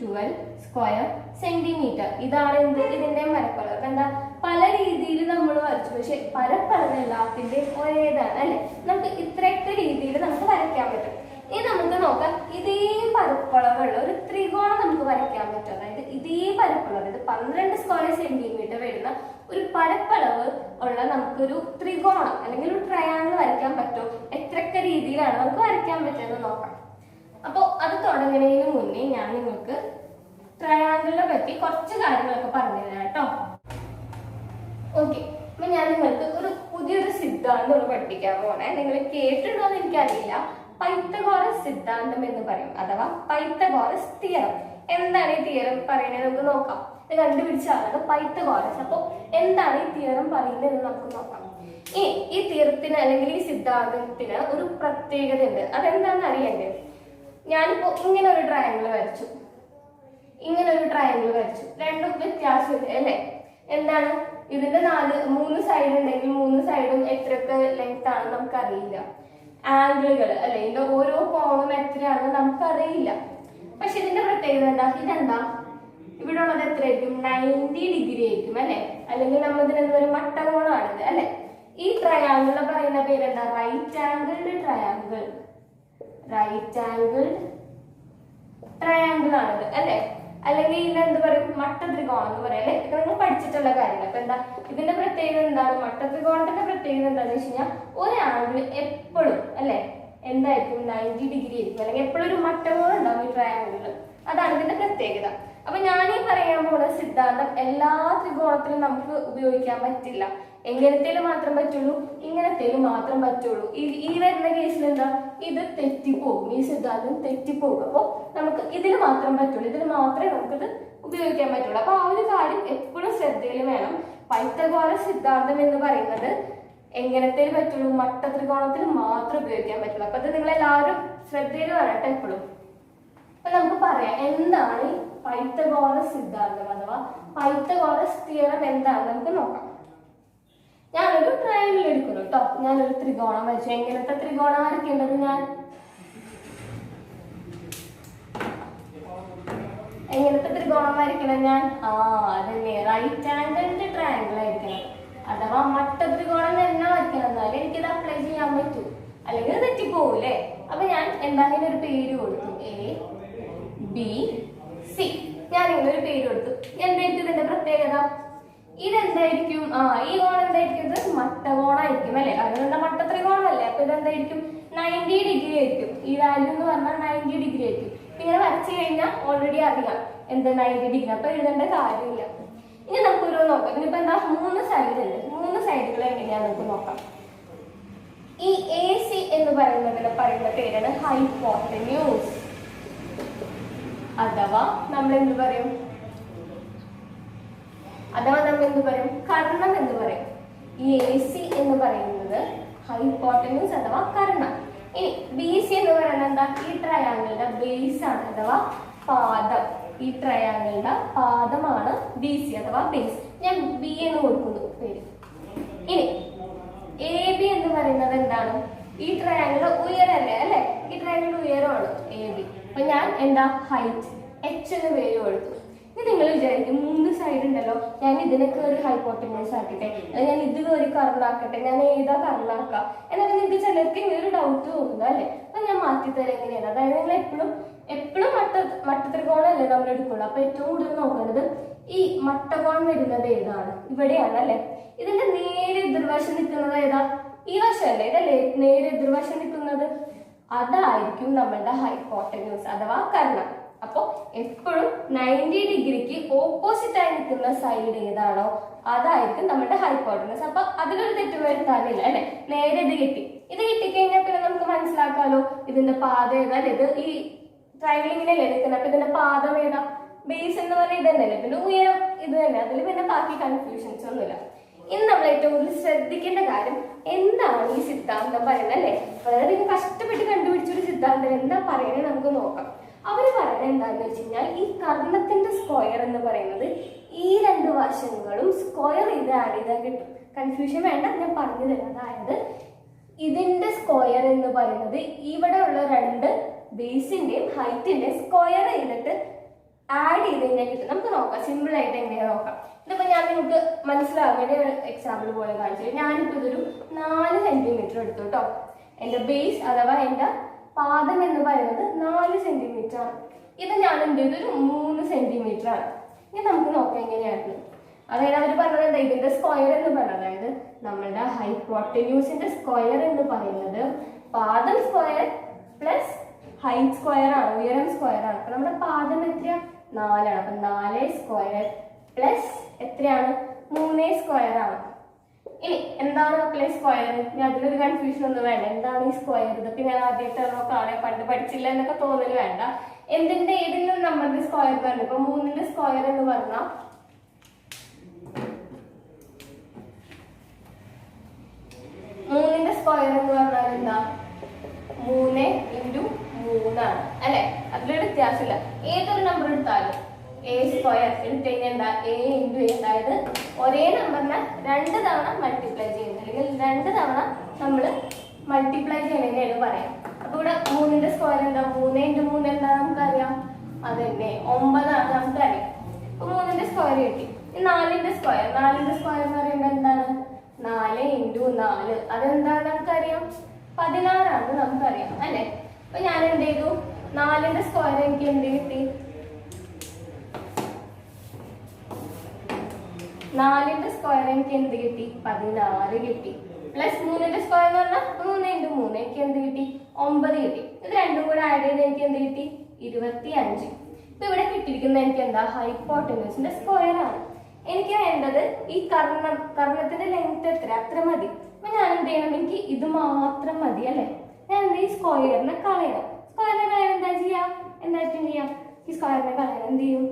12 സ്ക്വയർ സെന്റിമീറ്റർ. ഇതാണ് എന്ത്, ഇതിന്റെ പരപ്പളവ്. അപ്പൊ എന്താ, പല രീതിയിൽ നമ്മൾ വരച്ചു, പക്ഷെ പരപ്പളവ് എല്ലാത്തിന്റെ ഒരേതാണ് അല്ലെ. നമുക്ക് ഇത്രയൊക്കെ രീതിയിൽ നമുക്ക് വരയ്ക്കാൻ പറ്റും. ഇനി നമുക്ക് നോക്കാം, ഇതേ പരപ്പളവുള്ള ഒരു ത്രികോണം നമുക്ക് വരയ്ക്കാൻ പറ്റും. അതായത് ഇതേ പരപ്പളവ്, ഇത് 12 സ്ക്വയർ സെന്റിമീറ്റർ വരുന്ന ഒരു പരപ്പളവ് ഉള്ള നമുക്കൊരു ത്രികോണം അല്ലെങ്കിൽ ഒരു ട്രയാങ്കിൾ വരയ്ക്കാൻ പറ്റും. എത്രയൊക്കെ രീതിയിലാണ് നമുക്ക് വരയ്ക്കാൻ പറ്റുന്നത് നോക്കാം. അപ്പോൾ അത് തുടങ്ങുന്നതിന് മുന്നേ ഞാൻ നിങ്ങൾക്ക് ട്രയാങ്കിളിനെ പറ്റി കുറച്ച് കാര്യങ്ങളൊക്കെ പറഞ്ഞു തരാം കേട്ടോ. ഓക്കെ, അപ്പൊ ഞാൻ നിങ്ങൾക്ക് ഒരു പുതിയൊരു സിദ്ധാന്തം പഠിപ്പിക്കാൻ പോണേ. നിങ്ങൾ കേട്ടിട്ടുണ്ടോ എന്ന് എനിക്കറിയില്ല. പൈത്തഗോറസ് സിദ്ധാന്തം എന്ന് പറയും, അഥവാ പൈത്തഗോറസ് തിയറം. എന്താണ് ഈ തിയറം പറയുന്നത് നമുക്ക് നോക്കാം. ഇത് കണ്ടുപിടിച്ചാണ് പൈത്തഗോറസ്. അപ്പോൾ എന്താണ് ഈ തിയറം പറയുന്നത് എന്ന് നമുക്ക് നോക്കാം. ഈ തിയറത്തിന് അല്ലെങ്കിൽ ഈ സിദ്ധാന്തത്തിന് ഒരു പ്രത്യേകത ഉണ്ട്. അതെന്താണെന്ന് അറിയണ്ടേ? ഞാനിപ്പോ ഇങ്ങനെ ഒരു ട്രയാങ്കിൾ വരച്ചു, രണ്ടും വ്യത്യാസമില്ല അല്ലെ. എന്താണ്, ഇതിന്റെ 3 സൈഡ് ഉണ്ടെങ്കിൽ 3 സൈഡും എത്രയൊക്കെ ലെങ്ത് ആണെന്ന് നമുക്കറിയില്ല. ആംഗിളുകൾ അല്ലെ, ഇതിന്റെ ഓരോ കോണും എത്രയാണെന്ന് നമുക്കറിയില്ല. പക്ഷെ ഇതിന്റെ പ്രത്യേകത എന്താ, ഇതെന്താ, ഇവിടെ ഉള്ളത് എത്രയായിരിക്കും, 90 ഡിഗ്രി ആയിരിക്കും അല്ലെ. അല്ലെങ്കിൽ നമ്മൾ ഇതിനെന്ത് പറയും, മട്ടകോണാണിത് അല്ലെ. ഈ ട്രയാങ്കിളിനെ പറയുന്ന പേരെന്താ, റൈറ്റ് ആംഗിൾഡ് ട്രയാങ്കിൾ ആണിത് അല്ലെ. അല്ലെങ്കിൽ ഇതിനെ എന്ത് പറയും, മട്ടത്രികോണം എന്ന് പറയാം അല്ലെ. ഇതൊക്കെ നമ്മൾ പഠിച്ചിട്ടുള്ള കാര്യങ്ങൾ. അപ്പൊ എന്താ ഇതിന്റെ പ്രത്യേകത എന്താണ്, മട്ടത്രികോണത്തിന്റെ പ്രത്യേകത എന്താണെന്ന് വെച്ച് കഴിഞ്ഞാൽ ഒരു ആംഗിൾ എപ്പോഴും അല്ലെ എന്തായിരിക്കും, 90 ഡിഗ്രി ആയിരിക്കും. അല്ലെങ്കിൽ എപ്പോഴും ഒരു മട്ടകോണം ഉണ്ടാവും ഈ ട്രയാങ്കിളിൽ. അതാണ് ഇതിന്റെ പ്രത്യേകത. അപ്പൊ ഞാനീ പറയാൻ പോകുന്ന സിദ്ധാന്തം എല്ലാ ത്രികോണത്തിലും നമുക്ക് ഉപയോഗിക്കാൻ പറ്റില്ല. എങ്ങനത്തേലും മാത്രം പറ്റുള്ളൂ, ഇങ്ങനത്തേലും മാത്രം പറ്റുള്ളൂ. ഈ വരുന്ന കേസിൽ എന്താ, ഇത് തെറ്റിപ്പോകും, ഈ സിദ്ധാന്തം തെറ്റിപ്പോകും. അപ്പോൾ നമുക്ക് ഇതിൽ മാത്രം പറ്റുള്ളൂ, ഇതിൽ മാത്രമേ നമുക്കിത് ഉപയോഗിക്കാൻ പറ്റുള്ളൂ. അപ്പൊ ആ ഒരു കാര്യം എപ്പോഴും ശ്രദ്ധയിൽ വേണം. പൈത്തഗോറസ് സിദ്ധാന്തം എന്ന് പറയുന്നത് എങ്ങനത്തേലും പറ്റുള്ളൂ, മട്ടത്രികോണത്തിൽ മാത്രം ഉപയോഗിക്കാൻ പറ്റുള്ളൂ. അപ്പൊ അത് നിങ്ങളെല്ലാവരും ശ്രദ്ധയിൽ വരട്ടെ എപ്പോഴും. അപ്പൊ നമുക്ക് പറയാം എന്താണ് ഈ പൈത്തഗോറസ് സിദ്ധാന്തം അഥവാ പൈത്തഗോറസ് തിയറം എന്താണെന്ന് നമുക്ക് നോക്കാം. ഞാനൊരു ട്രയാങ്കിൾ എടുക്കുന്നു കേട്ടോ. ഞാനൊരു ത്രികോണം വരച്ചു. എങ്ങനത്തെ ത്രികോണം വരയ്ക്കേണ്ടത്, എങ്ങനത്തെ ത്രികോണം വരയ്ക്കണം ഞാൻ, അതന്നെ റൈറ്റ് ആംഗിൾഡ് ട്രയാങ്കിൾ ആയിരിക്കണം. അഥവാ മട്ടത്രികോണം തന്നെ വരയ്ക്കണം. എന്നാലും എനിക്കിത് അപ്ലൈ ചെയ്യാൻ പറ്റൂ, അല്ലെങ്കിൽ തെറ്റിപ്പോകൂലേ. അപ്പൊ ഞാൻ എന്തായാലും ഒരു പേര് കൊടുത്തു, ABC. ഞാൻ ഇങ്ങനെ ഒരു പേര് കൊടുത്തു. എന്തായിരിക്കും ഇതിന്റെ പ്രത്യേകത, ഇതെന്തായിരിക്കും, ഈ കോണം എന്തായിരിക്കും, ഇത് മട്ടകോണായിരിക്കും അല്ലെ. കാരണം എന്താ, മട്ടത്രികോണമല്ലേ. അപ്പൊ ഇതെന്തായിരിക്കും, 90 ഡിഗ്രി ആയിരിക്കും. ഈ വാല്യൂ എന്ന് പറഞ്ഞാൽ 90 ഡിഗ്രി ആയിരിക്കും. ഇങ്ങനെ വരച്ചു കഴിഞ്ഞാൽ ഓൾറെഡി അറിയാം എന്താ 90 ഡിഗ്രി. അപ്പൊ എഴുതേണ്ട കാര്യമില്ല. ഇനി നമുക്ക് ഒരു നോക്കാം. ഇനിയിപ്പോ എന്താ, 3 സൈഡ് ഉണ്ട്. 3 സൈഡുകൾ എങ്ങനെയാ നമുക്ക് നോക്കാം. ഈ AC എന്ന് പറയുന്ന പേരാണ് ഹൈപ്പോട്ടന്യൂസ്, അഥവാ നമ്മൾ എന്ത് പറയും, കർണം എന്ന് പറയും. ഈ AC എന്ന് പറയുന്നത് ഹൈപ്പോട്ടന്യൂസ് അഥവാ കർണം. ഇനി BC എന്ന് പറയുന്നത് എന്താ, ഈ ട്രയാങ്കിളിന്റെ ബേസ് ആണ് അഥവാ പാദം. ഈ ട്രയാങ്കിളിന്റെ പാദമാണ് BC അഥവാ ബേസ്. ഞാൻ B എന്ന് കൊടുക്കുന്നു പേര്. ഇനി AB എന്ന് പറയുന്നത് എന്താണ്, ഈ ട്രയാങ്കിളിന്റെ ഉയരല്ലേ അല്ലെ. ഈ ട്രയാങ്കിളിന്റെ ഉയരമാണ് AB. അപ്പൊ ഞാൻ എന്താ, ഹൈറ്റ് H എന്ന് പേര് കൊടുത്തു. ഇനി നിങ്ങൾ വിചാരിക്കും 3 സൈഡ് ഉണ്ടല്ലോ, ഞാൻ ഇതിനൊക്കെ ഒരു ഹൈപ്പോട്ടന്യൂസ് ആക്കട്ടെ, ഞാൻ ഇത് ഒരു കർണാക്കട്ടെ, ഞാൻ ഏതാ കർണാക്കാം എന്നൊക്കെ നിങ്ങൾക്ക് ചിലർക്ക് ഇങ്ങനെ ഒരു ഡൗട്ട് തോന്നുന്നു അല്ലെ. അപ്പൊ ഞാൻ മാറ്റിത്തരാം എങ്ങനെയാണ്. അതായത് നിങ്ങൾ എപ്പോഴും എപ്പോഴും മട്ടത്രികോണല്ലേ നമ്മൾ എടുക്കുള്ളൂ. അപ്പൊ ഏറ്റവും കൂടുതൽ നോക്കേണ്ടത് ഈ മട്ടകോൺ വരുന്നത് ഏതാണ്, ഇവിടെയാണ് അല്ലെ. ഇതിന്റെ നേരെ എതിർവശം നിൽക്കുന്നത് ഏതാ, ഈ വശമല്ലേ, ഇതല്ലേ നേരെ എതിർവശം നിൽക്കുന്നത്, അതായിരിക്കും നമ്മളുടെ ഹൈപ്പോട്ടന്യൂസ് അഥവാ കർണം. അപ്പൊ എപ്പോഴും 90 ഡിഗ്രിക്ക് ഓപ്പോസിറ്റ് ആയി നിൽക്കുന്ന സൈഡ് ഏതാണോ അതായിരിക്കും നമ്മുടെ ഹൈപ്പോട്ടനസ്. അപ്പൊ അതിലൊരു തെറ്റ് വരുത്താനില്ല അല്ലെ. നേരെ ഇത് കിട്ടിക്കഴിഞ്ഞാൽ പിന്നെ നമുക്ക് മനസ്സിലാക്കാലോ ഇതിന്റെ പാത ഏതാ. ഇത് ഈ ട്രയാങ്കിളിങ്ങിനല്ലേ നിൽക്കുന്നത്, അപ്പൊ ഇതിന്റെ പാദം ഏതാ, ബേസ് എന്ന് പറഞ്ഞാൽ ഇത് തന്നെയല്ലേ, പിന്നെ ഉയരം ഇത് തന്നെ, അതിൽ പിന്നെ ബാക്കി കൺഫ്യൂഷൻസ് ഒന്നുമില്ല. ഇനി നമ്മൾ ഏറ്റവും കൂടുതൽ ശ്രദ്ധിക്കേണ്ട കാര്യം എന്താണ് ഈ സിദ്ധാന്തം പറയുന്നത് അല്ലെ. വളരെയധികം കഷ്ടപ്പെട്ട് കണ്ടുപിടിച്ചൊരു സിദ്ധാന്തം എന്താ പറയുന്നത് നമുക്ക് നോക്കാം. അവര് പറയുന്നത് എന്താണെന്ന് വെച്ച് കഴിഞ്ഞാൽ ഈ കർണത്തിന്റെ സ്ക്വയർ എന്ന് പറയുന്നത് ഈ രണ്ട് വശങ്ങളും സ്ക്വയർ ചെയ്ത് ആഡ് ചെയ്താൽ കിട്ടും. കൺഫ്യൂഷൻ വേണ്ട, ഞാൻ പറഞ്ഞു തരാം. അതായത് ഇതിന്റെ സ്ക്വയർ എന്ന് പറയുന്നത് ഇവിടെ ഉള്ള രണ്ട് ബേസിന്റെയും ഹൈറ്റിന്റെ സ്ക്വയർ ചെയ്തിട്ട് ആഡ് ചെയ്ത് കഴിഞ്ഞാൽ കിട്ടും. നമുക്ക് നോക്കാം സിമ്പിൾ ആയിട്ട് എങ്ങനെയാ നോക്കാം. ഇതിപ്പോ ഞാൻ നിങ്ങൾക്ക് മനസ്സിലാകാൻ വേണ്ടി ഒരു എക്സാമ്പിൾ പോലെ കാണിച്ചു. ഞാനിപ്പോ ഇതൊരു 4 സെന്റിമീറ്റർ എടുത്തു കേട്ടോ. എന്റെ ബേസ് അഥവാ എന്റെ പാദം എന്ന് പറയുന്നത് 4 സെന്റിമീറ്റർ ആണ്. ഇത് ഞാൻ എന്ത് ചെയ്തു, ഒരു 3 സെന്റിമീറ്റർ ആണ്. ഇനി നമുക്ക് നോക്കാം എങ്ങനെയാണ്. അതായത് അവർ പറഞ്ഞത് എന്താ, ഇതിന്റെ സ്ക്വയർ എന്ന് പറയുന്നത്, അതായത് നമ്മളുടെ ഹൈപ്പോട്ടന്യൂസിന്റെ സ്ക്വയർ എന്ന് പറയുന്നത് പാദം സ്ക്വയർ പ്ലസ് ഹൈറ്റ് സ്ക്വയർ ആണ്, ഉയരം സ്ക്വയർ ആണ്. അപ്പൊ നമ്മുടെ പാദം എത്രയാ, 4 ആണ്. അപ്പൊ 4 സ്ക്വയർ പ്ലസ് എത്രയാണ്, 3 സ്ക്വയർ ആണ്. ഇനി എന്താണ് മക്കളെ സ്ക്വയർ? ഇനി അതിലൊരു കൺഫ്യൂഷൻ ഒന്നും വേണ്ട. എന്താണ് ഈ സ്ക്വയർ? ഇതൊക്കെ ഞാൻ ആദ്യമായിട്ടാണോ കാണാൻ, പണ്ട് പഠിച്ചില്ല എന്നൊക്കെ തോന്നല് വേണ്ട. എന്തിന്റെ ഏതെങ്കിലും നമ്പറിന്റെ സ്ക്വയർ പറഞ്ഞു. ഇപ്പൊ 3ന്റെ സ്ക്വയർ എന്ന് പറഞ്ഞാൽ 3ന്റെ സ്ക്വയർ എന്ന് പറഞ്ഞാൽ എന്താ, 3 × 3 ആണ് അല്ലെ. അതിലൊരു വ്യത്യാസമില്ല. ഏതൊരു നമ്പർ എടുത്താലും എ സ്ക്വയർ എടുത്തു കഴിഞ്ഞാൽ എന്താ, a × a, അതായത് ഒരേ നമ്പറിനെ 2 തവണ മൾട്ടിപ്ലൈ ചെയ്യുന്നത്, അല്ലെങ്കിൽ 2 തവണ നമ്മൾ മൾട്ടിപ്ലൈ ചെയ്യണമെന്നാണ് പറയാം. അപ്പൊ ഇവിടെ 3ന്റെ സ്ക്വയർ എന്താ, 3 × 3 എന്താ നമുക്കറിയാം, അത് തന്നെ 9 ആണ് നമുക്കറിയാം. അപ്പൊ 3ന്റെ സ്ക്വയർ കിട്ടി. 4ന്റെ സ്ക്വയർ എന്ന് പറയുമ്പോൾ എന്താണ്, 4 × 4, അതെന്താണ് നമുക്കറിയാം, 16 ആണ് നമുക്കറിയാം അല്ലെ. അപ്പൊ ഞാൻ എന്ത് ചെയ്തു, 4ന്റെ സ്ക്വയർ എനിക്ക് എന്ത് കിട്ടി, 4ന്റെ സ്ക്വയർ എനിക്ക് എന്ത് കിട്ടി, 16 കിട്ടി. പ്ലസ് 3ന്റെ സ്ക്വയർ എന്ന് പറഞ്ഞാൽ 3 × 3 എനിക്ക് എന്ത് കിട്ടി, 9 കിട്ടി. ഇത് രണ്ടും കൂടെ ആഡ് ചെയ്ത് എനിക്ക് എന്ത് കിട്ടി, 25. ഇപ്പൊ ഇവിടെ കിട്ടിയിരിക്കുന്നത് എനിക്ക് എന്താ, ഹൈപ്പോട്ടന്യൂസിന്റെ സ്ക്വയർ ആണ്. എനിക്ക് വേണ്ടത് ഈ കർണത്തിന്റെ ലെങ്ത് എത്ര, അത്ര മതി. അപ്പൊ ഞാൻ എന്ത് ചെയ്യണം, എനിക്ക് ഇത് മാത്രം മതി അല്ലെ. ഞാൻ എന്ത്, ഈ സ്ക്വയറിനെ കളയണം. സ്ക്വയറിനെ കളയാൻ എന്താ ചെയ്യാ, ഈ സ്ക്വയറിനെ കളയാൻ എന്ത് ചെയ്യും,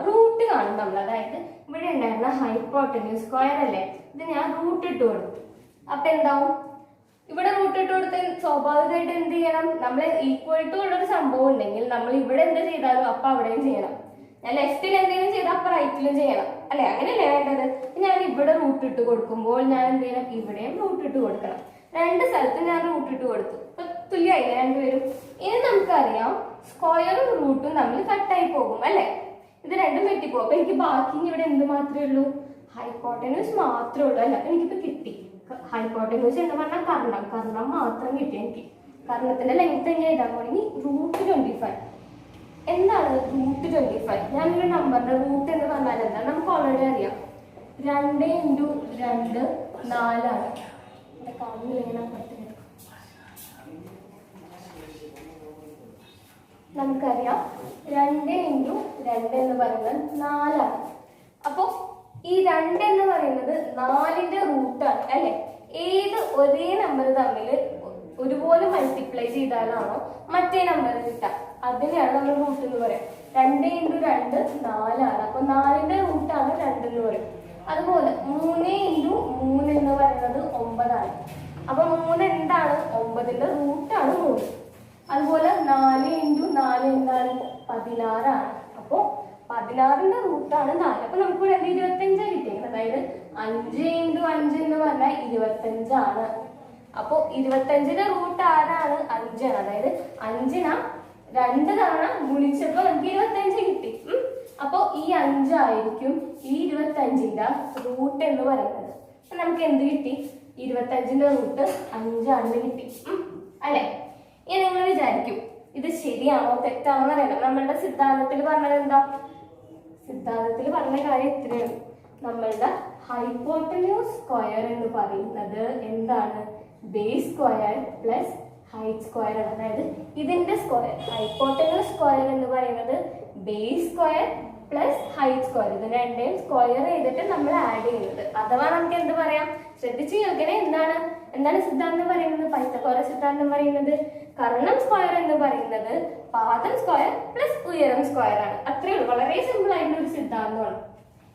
റൂട്ട് കാണും നമ്മൾ. അതായത് ഇവിടെ ഉണ്ടായിരുന്ന ഹൈപ്പോട്ടന്യൂസ് സ്ക്വയർ അല്ലേ, ഇത് ഞാൻ റൂട്ട് ഇട്ട് കൊടുത്തു. അപ്പൊ എന്താവും, ഇവിടെ റൂട്ട് ഇട്ട് കൊടുത്ത് സ്വാഭാവികമായിട്ട് എന്ത് ചെയ്യണം, നമ്മൾ ഈക്വൽ ടു ഉള്ളൊരു സംഭവം ഉണ്ടെങ്കിൽ നമ്മൾ ഇവിടെ എന്ത് ചെയ്താലും അപ്പൊ അവിടെയും ചെയ്യണം. ഞാൻ ലെഫ്റ്റിൽ എന്തെങ്കിലും ചെയ്താൽ അപ്പൊ റൈറ്റിലും ചെയ്യണം അല്ലെ, അങ്ങനെയല്ലേ വേണ്ടത്. ഞാൻ ഇവിടെ റൂട്ട് ഇട്ട് കൊടുക്കുമ്പോൾ ഞാൻ എന്ത് ചെയ്യണം, ഇവിടെയും റൂട്ട് ഇട്ട് കൊടുക്കണം. 2 സ്ഥലത്ത് ഞാൻ റൂട്ട് ഇട്ട് കൊടുത്തു. ഇപ്പൊ തുല്യമായില്ല രണ്ടുപേരും. ഇനി നമുക്കറിയാം സ്ക്വയറും റൂട്ടും തമ്മിൽ കട്ടായി പോകും അല്ലെ, ഇത് രണ്ടും വെട്ടിപ്പോകും. അപ്പൊ എനിക്ക് ബാക്കി ഇവിടെ എന്ത് മാത്രമേ ഉള്ളൂ, ഹൈപ്പോട്ടന്യൂസ് മാത്രമേ ഉള്ളൂ അല്ല. അപ്പൊ എനിക്കിപ്പോ കിട്ടി ഹൈപ്പോട്ടന്യൂസ് എന്ന് പറഞ്ഞാൽ കർണം മാത്രം കിട്ടി എനിക്ക്. കർണത്തിന്റെ ലെങ്ത് എങ്ങനെ എഴുതാൻ പോയി, റൂട്ട് 25. എന്താണ് റൂട്ട് 25? ഞാനൊരു നമ്പറിന്റെ റൂട്ട് എന്ന് പറഞ്ഞാൽ എന്താ നമുക്ക് ഓൾറെഡി അറിയാം, 2 × 2 4 ആണ്. നമുക്കറിയാം 2 × 2 എന്ന് പറയുന്നത് 4 ആണ്. അപ്പൊ ഈ 2 എന്ന് പറയുന്നത് 4ന്റെ റൂട്ടാണ് അല്ലെ. ഏത് ഒരേ നമ്പർ തമ്മിൽ ഒരുപോലെ മൾട്ടിപ്ലൈ ചെയ്താലാണോ മറ്റേ നമ്പർ കിട്ടുക, അതിനെയാണ് നമ്മൾ റൂട്ട് എന്ന് പറയാം. 2 × 2 4 ആണ്. അപ്പൊ 4ന്റെ റൂട്ടാണ് 2 എന്ന് പറയും. അതുപോലെ 3 × 3 എന്ന് പറയുന്നത് 9 ആണ്. അപ്പൊ 3 എന്താണ്, 9ന്റെ റൂട്ടാണ് 3. അതുപോലെ 4 × 4 എന്താണ്, 16 ആണ്. അപ്പൊ 16ന്റെ റൂട്ടാണ് 4. അപ്പൊ നമുക്ക് ഇവിടെ 25 കിട്ടിയത്. അതായത് 5 × 5 എന്ന് പറഞ്ഞാൽ 25 ആണ്. അപ്പൊ 25ന്റെ റൂട്ട് ആരാണ്, 5 ആണ്. അതായത് 5നെ 2 തവണ ഗുണിച്ചപ്പോ നമുക്ക് 25 കിട്ടി. അപ്പൊ ഈ 5 ആയിരിക്കും ഈ 25ന്റെ റൂട്ട് എന്ന് പറയുന്നത്. അപ്പൊ നമുക്ക് എന്ത് കിട്ടി, 25ന്റെ റൂട്ട് 5 ആണെന്ന് കിട്ടി അല്ലെ. ഇനി നിങ്ങൾ വിചാരിക്കും ഇത് ശരിയാണോ തെറ്റാണോ അറിയണം. നമ്മളുടെ സിദ്ധാന്തത്തിൽ പറഞ്ഞത് എന്താ? സിദ്ധാന്തത്തിൽ പറഞ്ഞ കാര്യം ഇത്രയാണ്. നമ്മളുടെ ഹൈപ്പോട്ടന്യൂസ് സ്ക്വയർ എന്ന് പറയുന്നത് എന്താണ്? Base square plus height square ആണ്. അതായത് ഇതിന്റെ സ്ക്വയർ, ഹൈപ്പോട്ടന്യൂസ് സ്ക്വയർ എന്ന് പറയുന്നത് base square plus height square, ഇത് രണ്ടേയും സ്ക്വയർ ചെയ്തിട്ട് നമ്മൾ ആഡ് ചെയ്യുന്നത്. അഥവാ നമുക്ക് എന്ത് പറയാം? ശ്രദ്ധിച്ച് കേൾക്കണേ. എന്താണ് സിദ്ധാന്തം പറയുന്നത്? പൈത്തഗോറസ് സിദ്ധാന്തം പറയുന്നത് കർണം സ്ക്വയർ എന്ന് പറയുന്നത് പാദം സ്ക്വയർ പ്ലസ് ഉയരം സ്ക്വയർ ആണ്. അത്രയേ ഉള്ളൂ. വളരെ സിമ്പിൾ ആയിട്ടുള്ള ഒരു സിദ്ധാന്തമാണ്.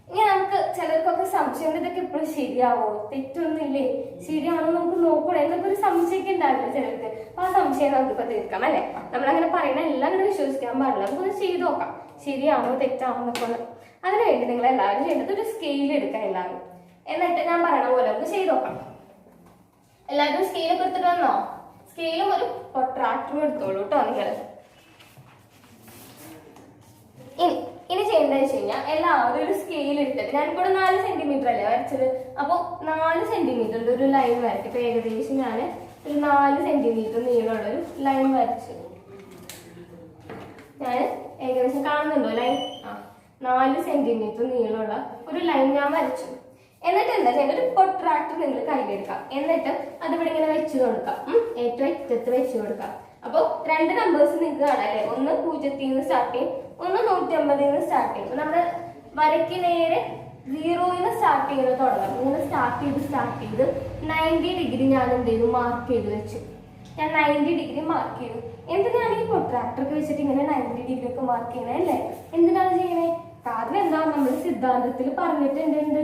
ഇനി നമുക്ക് ചിലർക്കൊക്കെ സംശയം, ഇതൊക്കെ എപ്പോഴും ശരിയാവോ, തെറ്റൊന്നുമില്ലേ, ശരിയാണോ നമുക്ക് നോക്കൂടെ എന്നൊക്കെ ഒരു സംശയമൊക്കെ ഉണ്ടാവില്ല ചിലർക്ക്. അപ്പൊ ആ സംശയം നമുക്കിപ്പോ തീർക്കാം അല്ലെ. നമ്മളങ്ങനെ പറയുന്ന എല്ലാം കൂടെ വിശ്വസിക്കാൻ പാടില്ല. നമുക്കൊന്ന് ചെയ്ത് നോക്കാം ശരിയാണോ തെറ്റാണോ എന്നൊക്കെ. അതിനുവേണ്ടി നിങ്ങൾ എല്ലാവരും ചെയ്യേണ്ടത് ഒരു സ്കെയിൽ എടുക്കാം എല്ലാവരും. എന്നിട്ട് ഞാൻ പറയണ പോലെ നമുക്ക് ചെയ്ത് നോക്കാം. എല്ലാവരും സ്കെയിലൊക്കെ എടുത്തിട്ട് വന്നോ? സ്കെയിലും ഒരു പ്രൊട്രാക്ടറും എടുത്തോളൂ കേട്ടോ നിങ്ങൾ. ഇനി ചെയ്യേണ്ടത് വെച്ച് കഴിഞ്ഞാൽ എല്ലാവരും ഒരു സ്കെയിൽ എടുത്തിട്ട്, ഞാനിപ്പോൾ 4 സെന്റിമീറ്റർ അല്ലേ വരച്ചത്, അപ്പോൾ 4 സെന്റിമീറ്ററിന്റെ ഒരു ലൈൻ വരയ്ക്കും. ഇപ്പൊ ഏകദേശം ഞാൻ ഒരു 4 സെന്റിമീറ്റർ നീളമുള്ള ഒരു ലൈൻ വരച്ചു. ഞാൻ ഏകദേശം കാണുന്നുണ്ടോ ലൈൻ? 4 സെന്റിമീറ്റർ നീളമുള്ള ഒരു ലൈൻ ഞാൻ വരച്ചു. എന്നിട്ട് എന്താ ചെയ്യേണ്ടത്? ഒരു പ്രൊട്രാക്ടർ നിങ്ങൾ കയ്യിലെടുക്കാം. എന്നിട്ട് അതിവിടെ ഇങ്ങനെ വെച്ച് കൊടുക്കാം. ഏറ്റവും അറ്റത്ത് വെച്ച് കൊടുക്കാം. അപ്പോൾ 2 നമ്പേഴ്സ് നിങ്ങൾക്ക് കാണാം അല്ലെ. ഒന്ന് 0ൽ നിന്ന് സ്റ്റാർട്ട് ചെയ്യും, ഒന്ന് 150 നിന്ന് സ്റ്റാർട്ട് ചെയ്യും. നമ്മുടെ വരയ്ക്ക് നേരെ 0ൽ നിന്ന് സ്റ്റാർട്ട് ചെയ്യുന്നത് തുടങ്ങാം. ഇങ്ങനെ സ്റ്റാർട്ട് ചെയ്ത് 90 ഡിഗ്രി ഞാൻ എന്ത് ചെയ്തു? മാർക്ക് ചെയ്ത് വെച്ചു. ഞാൻ 90 ഡിഗ്രി മാർക്ക് ചെയ്തു. എന്തിനാണ് ഈ പ്രൊട്രാക്ടറൊക്കെ വെച്ചിട്ട് ഇങ്ങനെ 90 ഡിഗ്രി ഒക്കെ മാർക്ക് ചെയ്യണേ അല്ലേ? എന്തിനാണ് ചെയ്യണേ? കാരണം എന്താ? നമ്മൾ സിദ്ധാന്തത്തിൽ പറഞ്ഞിട്ടുണ്ട്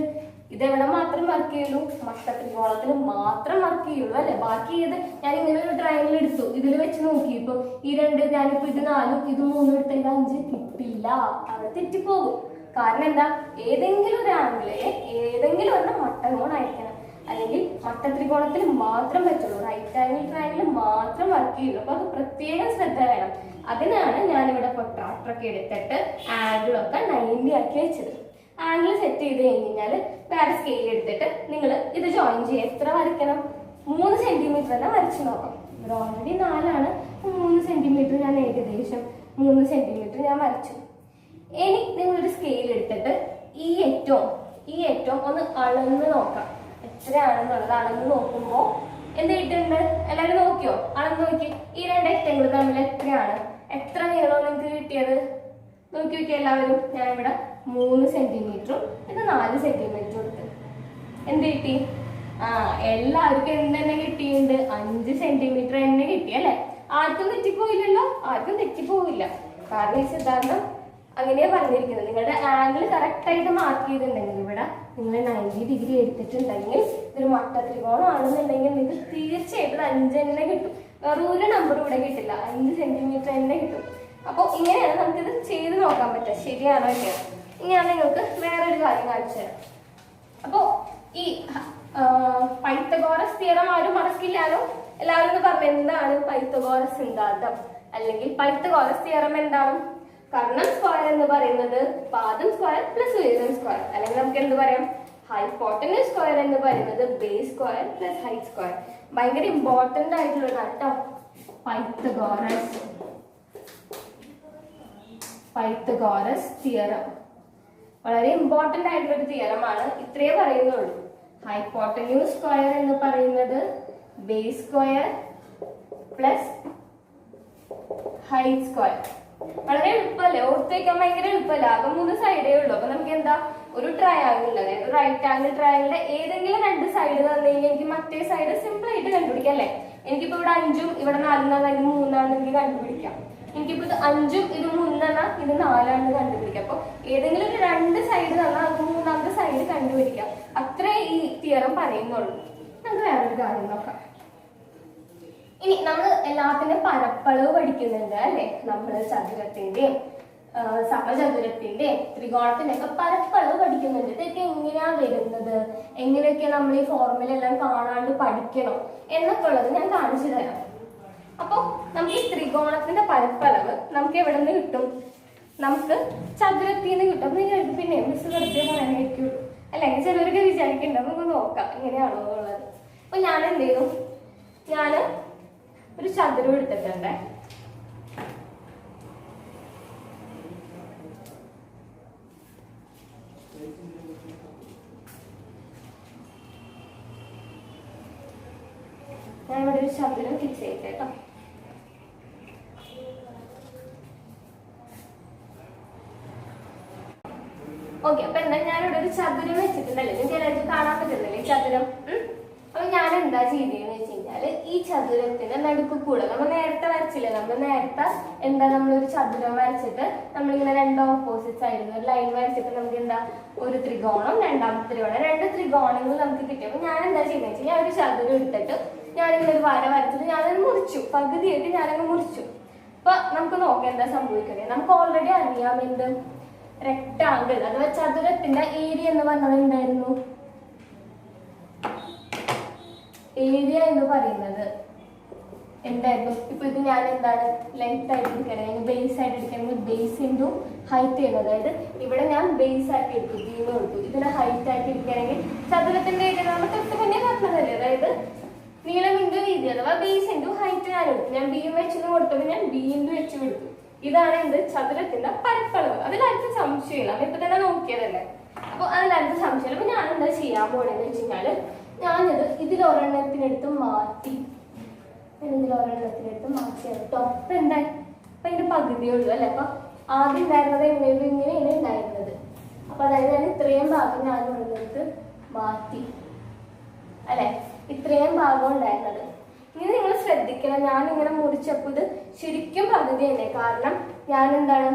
ഇതെവിടെ മാത്രം വർക്ക് ചെയ്യുള്ളൂ? മട്ടത്രികോണത്തിൽ മാത്രം വർക്ക് ചെയ്യുള്ളൂ അല്ലെ. ബാക്കി ഇത് ഞാൻ ഇങ്ങനെ ഒരു ട്രയാങ്കിൾ എടുത്തു, ഇതിൽ വെച്ച് നോക്കി. ഇപ്പൊ ഈ 2, ഞാനിപ്പോ ഇത് 4 ഇത് 3 എടുത്തതിൽ 5 കിട്ടില്ല, അവിടെ തെറ്റിപ്പോകും. കാരണം എന്താ? ഏതെങ്കിലും ഒരു ആംഗിളെ ഏതെങ്കിലും ഒരു മട്ടകോൺ ആയിരിക്കണം, അല്ലെങ്കിൽ മട്ടത്രികോണത്തിൽ മാത്രം പറ്റുള്ളൂ. റൈറ്റ് ആംഗിൾ ട്രയാങ്കിൾ മാത്രം വർക്ക് ചെയ്യുള്ളൂ. അപ്പൊ അത് പ്രത്യേകം ശ്രദ്ധ വേണം. അതിനാണ് ഞാനിവിടെ പ്രൊട്രാക്ടറൊക്കെ എടുത്തിട്ട് ആംഗിളൊക്കെ 90 ആക്കി വെച്ചത്. ആംഗിൾ സെറ്റ് ചെയ്ത് കഴിഞ്ഞാൽ വേറെ സ്കെയിൽ എടുത്തിട്ട് നിങ്ങൾ ഇത് ജോയിൻ ചെയ്യുക. എത്ര വരയ്ക്കണം? 3 സെന്റിമീറ്റർ തന്നെ വരച്ചു നോക്കാം. ഇവിടെ ഓൾറെഡി 4 ആണ്. 3 സെന്റിമീറ്റർ ഞാൻ ഏകദേശം 3 സെന്റിമീറ്റർ ഞാൻ വരച്ചു. ഇനി നിങ്ങളൊരു സ്കെയിൽ എടുത്തിട്ട് ഈ ഏറ്റവും ഒന്ന് അളന്ന് നോക്കാം. എത്രയാണെന്നുള്ളത് അളന്ന് നോക്കുമ്പോൾ എന്ത് കിട്ടുന്നുണ്ട്? എല്ലാവരും നോക്കിയോ? അളന്ന് നോക്കി. ഈ 2 അറ്റങ്ങൾ തമ്മിൽ എത്രയാണ്? എത്ര നീളമാണ് നിങ്ങൾക്ക് കിട്ടിയത്? നോക്കി എല്ലാവരും. ഞാനിവിടെ 3 സെന്റിമീറ്ററും ഇത് 4 സെന്റിമീറ്ററും എടുത്ത് എന്ത് കിട്ടി? എല്ലാവർക്കും എന്ത് തന്നെ കിട്ടിയിട്ടുണ്ട്? 5 സെന്റിമീറ്റർ തന്നെ കിട്ടി അല്ലെ. ആർക്കും തെറ്റിപ്പോയില്ലല്ലോ. ആർക്കും തെറ്റിപ്പോയില്ല. കാരണം ഈ സിദ്ധാന്തം അങ്ങനെയാ പറഞ്ഞിരിക്കുന്നത്. നിങ്ങളുടെ ആംഗിൾ കറക്റ്റ് ആയിട്ട് മാർക്ക് ചെയ്തിട്ടുണ്ടെങ്കിൽ, ഇവിടെ നിങ്ങൾ 90 ഡിഗ്രി എടുത്തിട്ടുണ്ടെങ്കിൽ, ഇതൊരു മട്ടത്രികോണം ആണെന്നുണ്ടെങ്കിൽ നിങ്ങൾക്ക് തീർച്ചയായിട്ടും 5 തന്നെ കിട്ടും. വേറെ ഒരു നമ്പർ ഇവിടെ കിട്ടില്ല. 5 സെന്റിമീറ്റർ തന്നെ കിട്ടും. അപ്പോൾ ഇങ്ങനെയാണ് നമുക്കിത് ചെയ്ത് നോക്കാൻ പറ്റുക. ശരിയാണോ ഇല്ലയോ? ഇനി ഞാൻ നിങ്ങൾക്ക് വേറൊരു കാര്യം കാണിച്ചു തരാം. അപ്പോൾ ഈ പൈത്തഗോറസ് തിയറം ആരും മറക്കില്ലാലോ. എല്ലാവരും ഒന്ന് പറഞ്ഞു, എന്താണ് പൈത്തഗോറസ് സിദ്ധാന്തം അല്ലെങ്കിൽ പൈത്തഗോറസ് തിയറം എന്താണ്? കർണം സ്ക്വയർ എന്ന് പറയുന്നത് പാദം സ്ക്വയർ പ്ലസ് ഉയരം സ്ക്വയർ, അല്ലെങ്കിൽ നമുക്ക് എന്ത് പറയാം? ഹൈപ്പോട്ടന്യൂസ് സ്ക്വയർ എന്ന് പറയുന്നത് base square plus height square. ഭയങ്കര ഇമ്പോർട്ടന്റ് ആയിട്ടുള്ള കേട്ടോ പൈത്തഗോറസ് തിയറം. വളരെ ഇമ്പോർട്ടന്റ് ആയിട്ടുള്ള ഒരു തിയറമാണ്. ഇത്രയേ പറയുന്നുള്ളൂ. ഹൈപ്പോട്ടന്യൂസ് സ്ക്വയർ എന്ന് പറയുന്നത് base square plus height square. വളരെ എളുപ്പമല്ലേ? ഓർത്തേക്കാൻ ഭയങ്കര എളുപ്പമല്ല. ആകെ 3 സൈഡേ ഉള്ളൂ. അപ്പൊ നമുക്ക് എന്താ? ഒരു ട്രയാങ്കിൾ, അതായത് റൈറ്റ് ആംഗിൾ ട്രയാങ്കിളിന്റെ ഏതെങ്കിലും 2 സൈഡ് തന്നു കഴിഞ്ഞാൽ എനിക്ക് മറ്റേ സൈഡ് സിമ്പിൾ ആയിട്ട് കണ്ടുപിടിക്കാം അല്ലെ. എനിക്കിപ്പോ ഇവിടെ 5ഉം ഇവിടെ 4 ഇത് 3 എനിക്ക് കണ്ടുപിടിക്കാം. എനിക്കിപ്പോ ഇത് 5ഉം ഇത് 3 ഇത് 4 കണ്ടുപിടിക്കാം. അപ്പൊ ഏതെങ്കിലും ഒരു 2 സൈഡ് തന്നാൽ അത് 3ാമത്തെ സൈഡ് കണ്ടുപിടിക്കാം. അത്രേ ഈ തിയറം പറയുന്നുള്ളൂ. നമുക്ക് വേറൊരു കാര്യം നോക്കാം. ഇനി നമ്മൾ എല്ലാത്തിനും പരപ്പളവ് പഠിക്കുന്നുണ്ട് അല്ലെ. നമ്മൾ ചതുരത്തിന്റെയും സമചതുരത്തിന്റെയും ത്രികോണത്തിന്റെ ഒക്കെ പരപ്പളവ് പഠിക്കുന്നുണ്ട്. ഇതൊക്കെ എങ്ങനെയാ വരുന്നത്, എങ്ങനെയൊക്കെ നമ്മൾ ഈ ഫോർമുല എല്ലാം കാണാണ്ട് പഠിക്കണം എന്നൊക്കെ ഉള്ളത് ഞാൻ കാണിച്ചു തരാം. അപ്പൊ നമുക്ക് ഈ ത്രികോണത്തിന്റെ പരപ്പളവ് നമുക്ക് എവിടെ നിന്ന് കിട്ടും? നമുക്ക് ചതുരത്തിൽ നിന്ന് കിട്ടും. നിങ്ങൾക്ക് പിന്നെ മിസ് വെറുതെ പറയാനായിരിക്കും അല്ലെങ്കിൽ ചിലവരൊക്കെ വിചാരിക്കണ്ട. നമുക്ക് നോക്കാം എങ്ങനെയാണോ എന്നുള്ളത്. അപ്പൊ ഞാൻ എന്ത് ചെയ്തു? ഞാൻ ഒരു ചതുരം എടുത്തിട്ടുണ്ട്. ഞാൻ ഇവിടെ ഒരു ചതുരം ഫിക്സ് ചെയ്യട്ടെ കേട്ടോ. ഓക്കെ, അപ്പൊ എന്താ ഞാനിവിടെ ഒരു ചതുരം വെച്ചിട്ടുണ്ടല്ലേ, നിങ്ങൾക്ക് എല്ലാവർക്കും കാണാൻ പറ്റുന്നില്ലേ ചതുരം. അപ്പൊ ഞാൻ എന്താ ചെയ്തതെന്ന് വെച്ച് കഴിഞ്ഞാല് ഈ ചതുരത്തിന്റെ നടുക്ക് കൂടെ നമ്മൾ നേരത്തെ വരച്ചില്ലേ, നമ്മൾ നേരത്തെ നമ്മളൊരു ചതുരം വരച്ചിട്ട് നമ്മളിങ്ങനെ രണ്ട് ഓപ്പോസിറ്റ് സൈഡിൽ ഒരു ലൈൻ വരച്ചിട്ട് നമുക്ക് എന്താ ഒരു ത്രികോണം, രണ്ടാമത്തെ ത്രികോണം, രണ്ട് ത്രികോണങ്ങൾ നമുക്ക് കിട്ടി. അപ്പൊ ഞാൻ എന്താ ചെയ്യുന്നത് വെച്ചാൽ ഞാൻ ഒരു ചതുരം എടുത്തിട്ട് ഞാനിങ്ങനെ ഒരു വര വരച്ചിട്ട് ഞാനത് മുറിച്ചു, പകുതിയായിട്ട് ഞാനങ്ങ് മുറിച്ചു. അപ്പൊ നമുക്ക് നോക്കാം എന്താ സംഭവിക്കുന്നത്. നമുക്ക് ഓൾറെഡി അറിയാം എന്ത് റെക്ടാങ്കിൾ അഥവാ ചതുരത്തിന്റെ ഏരിയ എന്ന് പറഞ്ഞത് എന്തായിരുന്നു? ഏരിയ എന്ന് പറയുന്നത് എന്തായിരുന്നു? ഇപ്പൊ ഇത് ഞാൻ എന്താണ് ലെങ്ത് ആയിട്ട് എടുക്കണമെങ്കിൽ ബേസ് ആയിട്ട് എടുക്കണമെങ്കിൽ ബേസ് ഇൻറ്റു ഹൈറ്റ് ചെയ്യുന്നത്. അതായത് ഇവിടെ ഞാൻ ബേസ് ആക്കി എടുത്തു, ബീം എടുത്തു. ഇതിനെ ഹൈറ്റ് ആക്കി എടുക്കുകയാണെങ്കിൽ ചതുരത്തിന്റെ ഏരിയ നമ്മൾ തൊട്ട് മുന്നേ പറഞ്ഞതല്ലേ, അതായത് നീളം ഇൻറ്റു വീതി അഥവാ ബേസ് ഇൻറ്റു ഹൈറ്റ് ഞാൻ എടുത്തു. ഞാൻ ബീം വെച്ചെന്ന് കൊടുത്തപ്പോൾ ഞാൻ ബി ഇൻറ്റു വെച്ച് എടുത്തു. ഇതാണ് എന്ത് ചതുരത്തിന്റെ പരപ്പളവ്. അതിലാർക്കും സംശയമില്ല, അപ്പൊ ഇപ്പൊ തന്നെ നോക്കിയതല്ലേ. അപ്പൊ അതിലാർക്കും സംശയമില്ല. അപ്പൊ ഞാൻ എന്താ ചെയ്യാൻ പോണെന്ന് വെച്ച് കഴിഞ്ഞാല് ഞാനിത് ഇതിലൊരെണ്ണത്തിനെടുത്ത് മാറ്റി കേട്ടോ. അപ്പൊ എന്തായി? അപ്പൊ ഇതിന്റെ പകുതിയേ ഉള്ളൂ അല്ലെ. അപ്പൊ ആദ്യം ഉണ്ടായിരുന്നത് ഇങ്ങനെയാണ് ഉണ്ടായിരുന്നത്. അപ്പൊ അതായത് ഞാൻ ഇത്രയും ഭാഗം ഞാൻ ഇവിടുന്നെടുത്ത് മാറ്റി അല്ലെ, ഇത്രയും ഭാഗം ഉണ്ടായിരുന്നത്. ഇനി നിങ്ങൾ ശ്രദ്ധിക്കണം, ഞാനിങ്ങനെ മുറിച്ചപ്പോൾ ഇത് ശരിക്കും പകുതി തന്നെ. കാരണം ഞാൻ എന്താണ്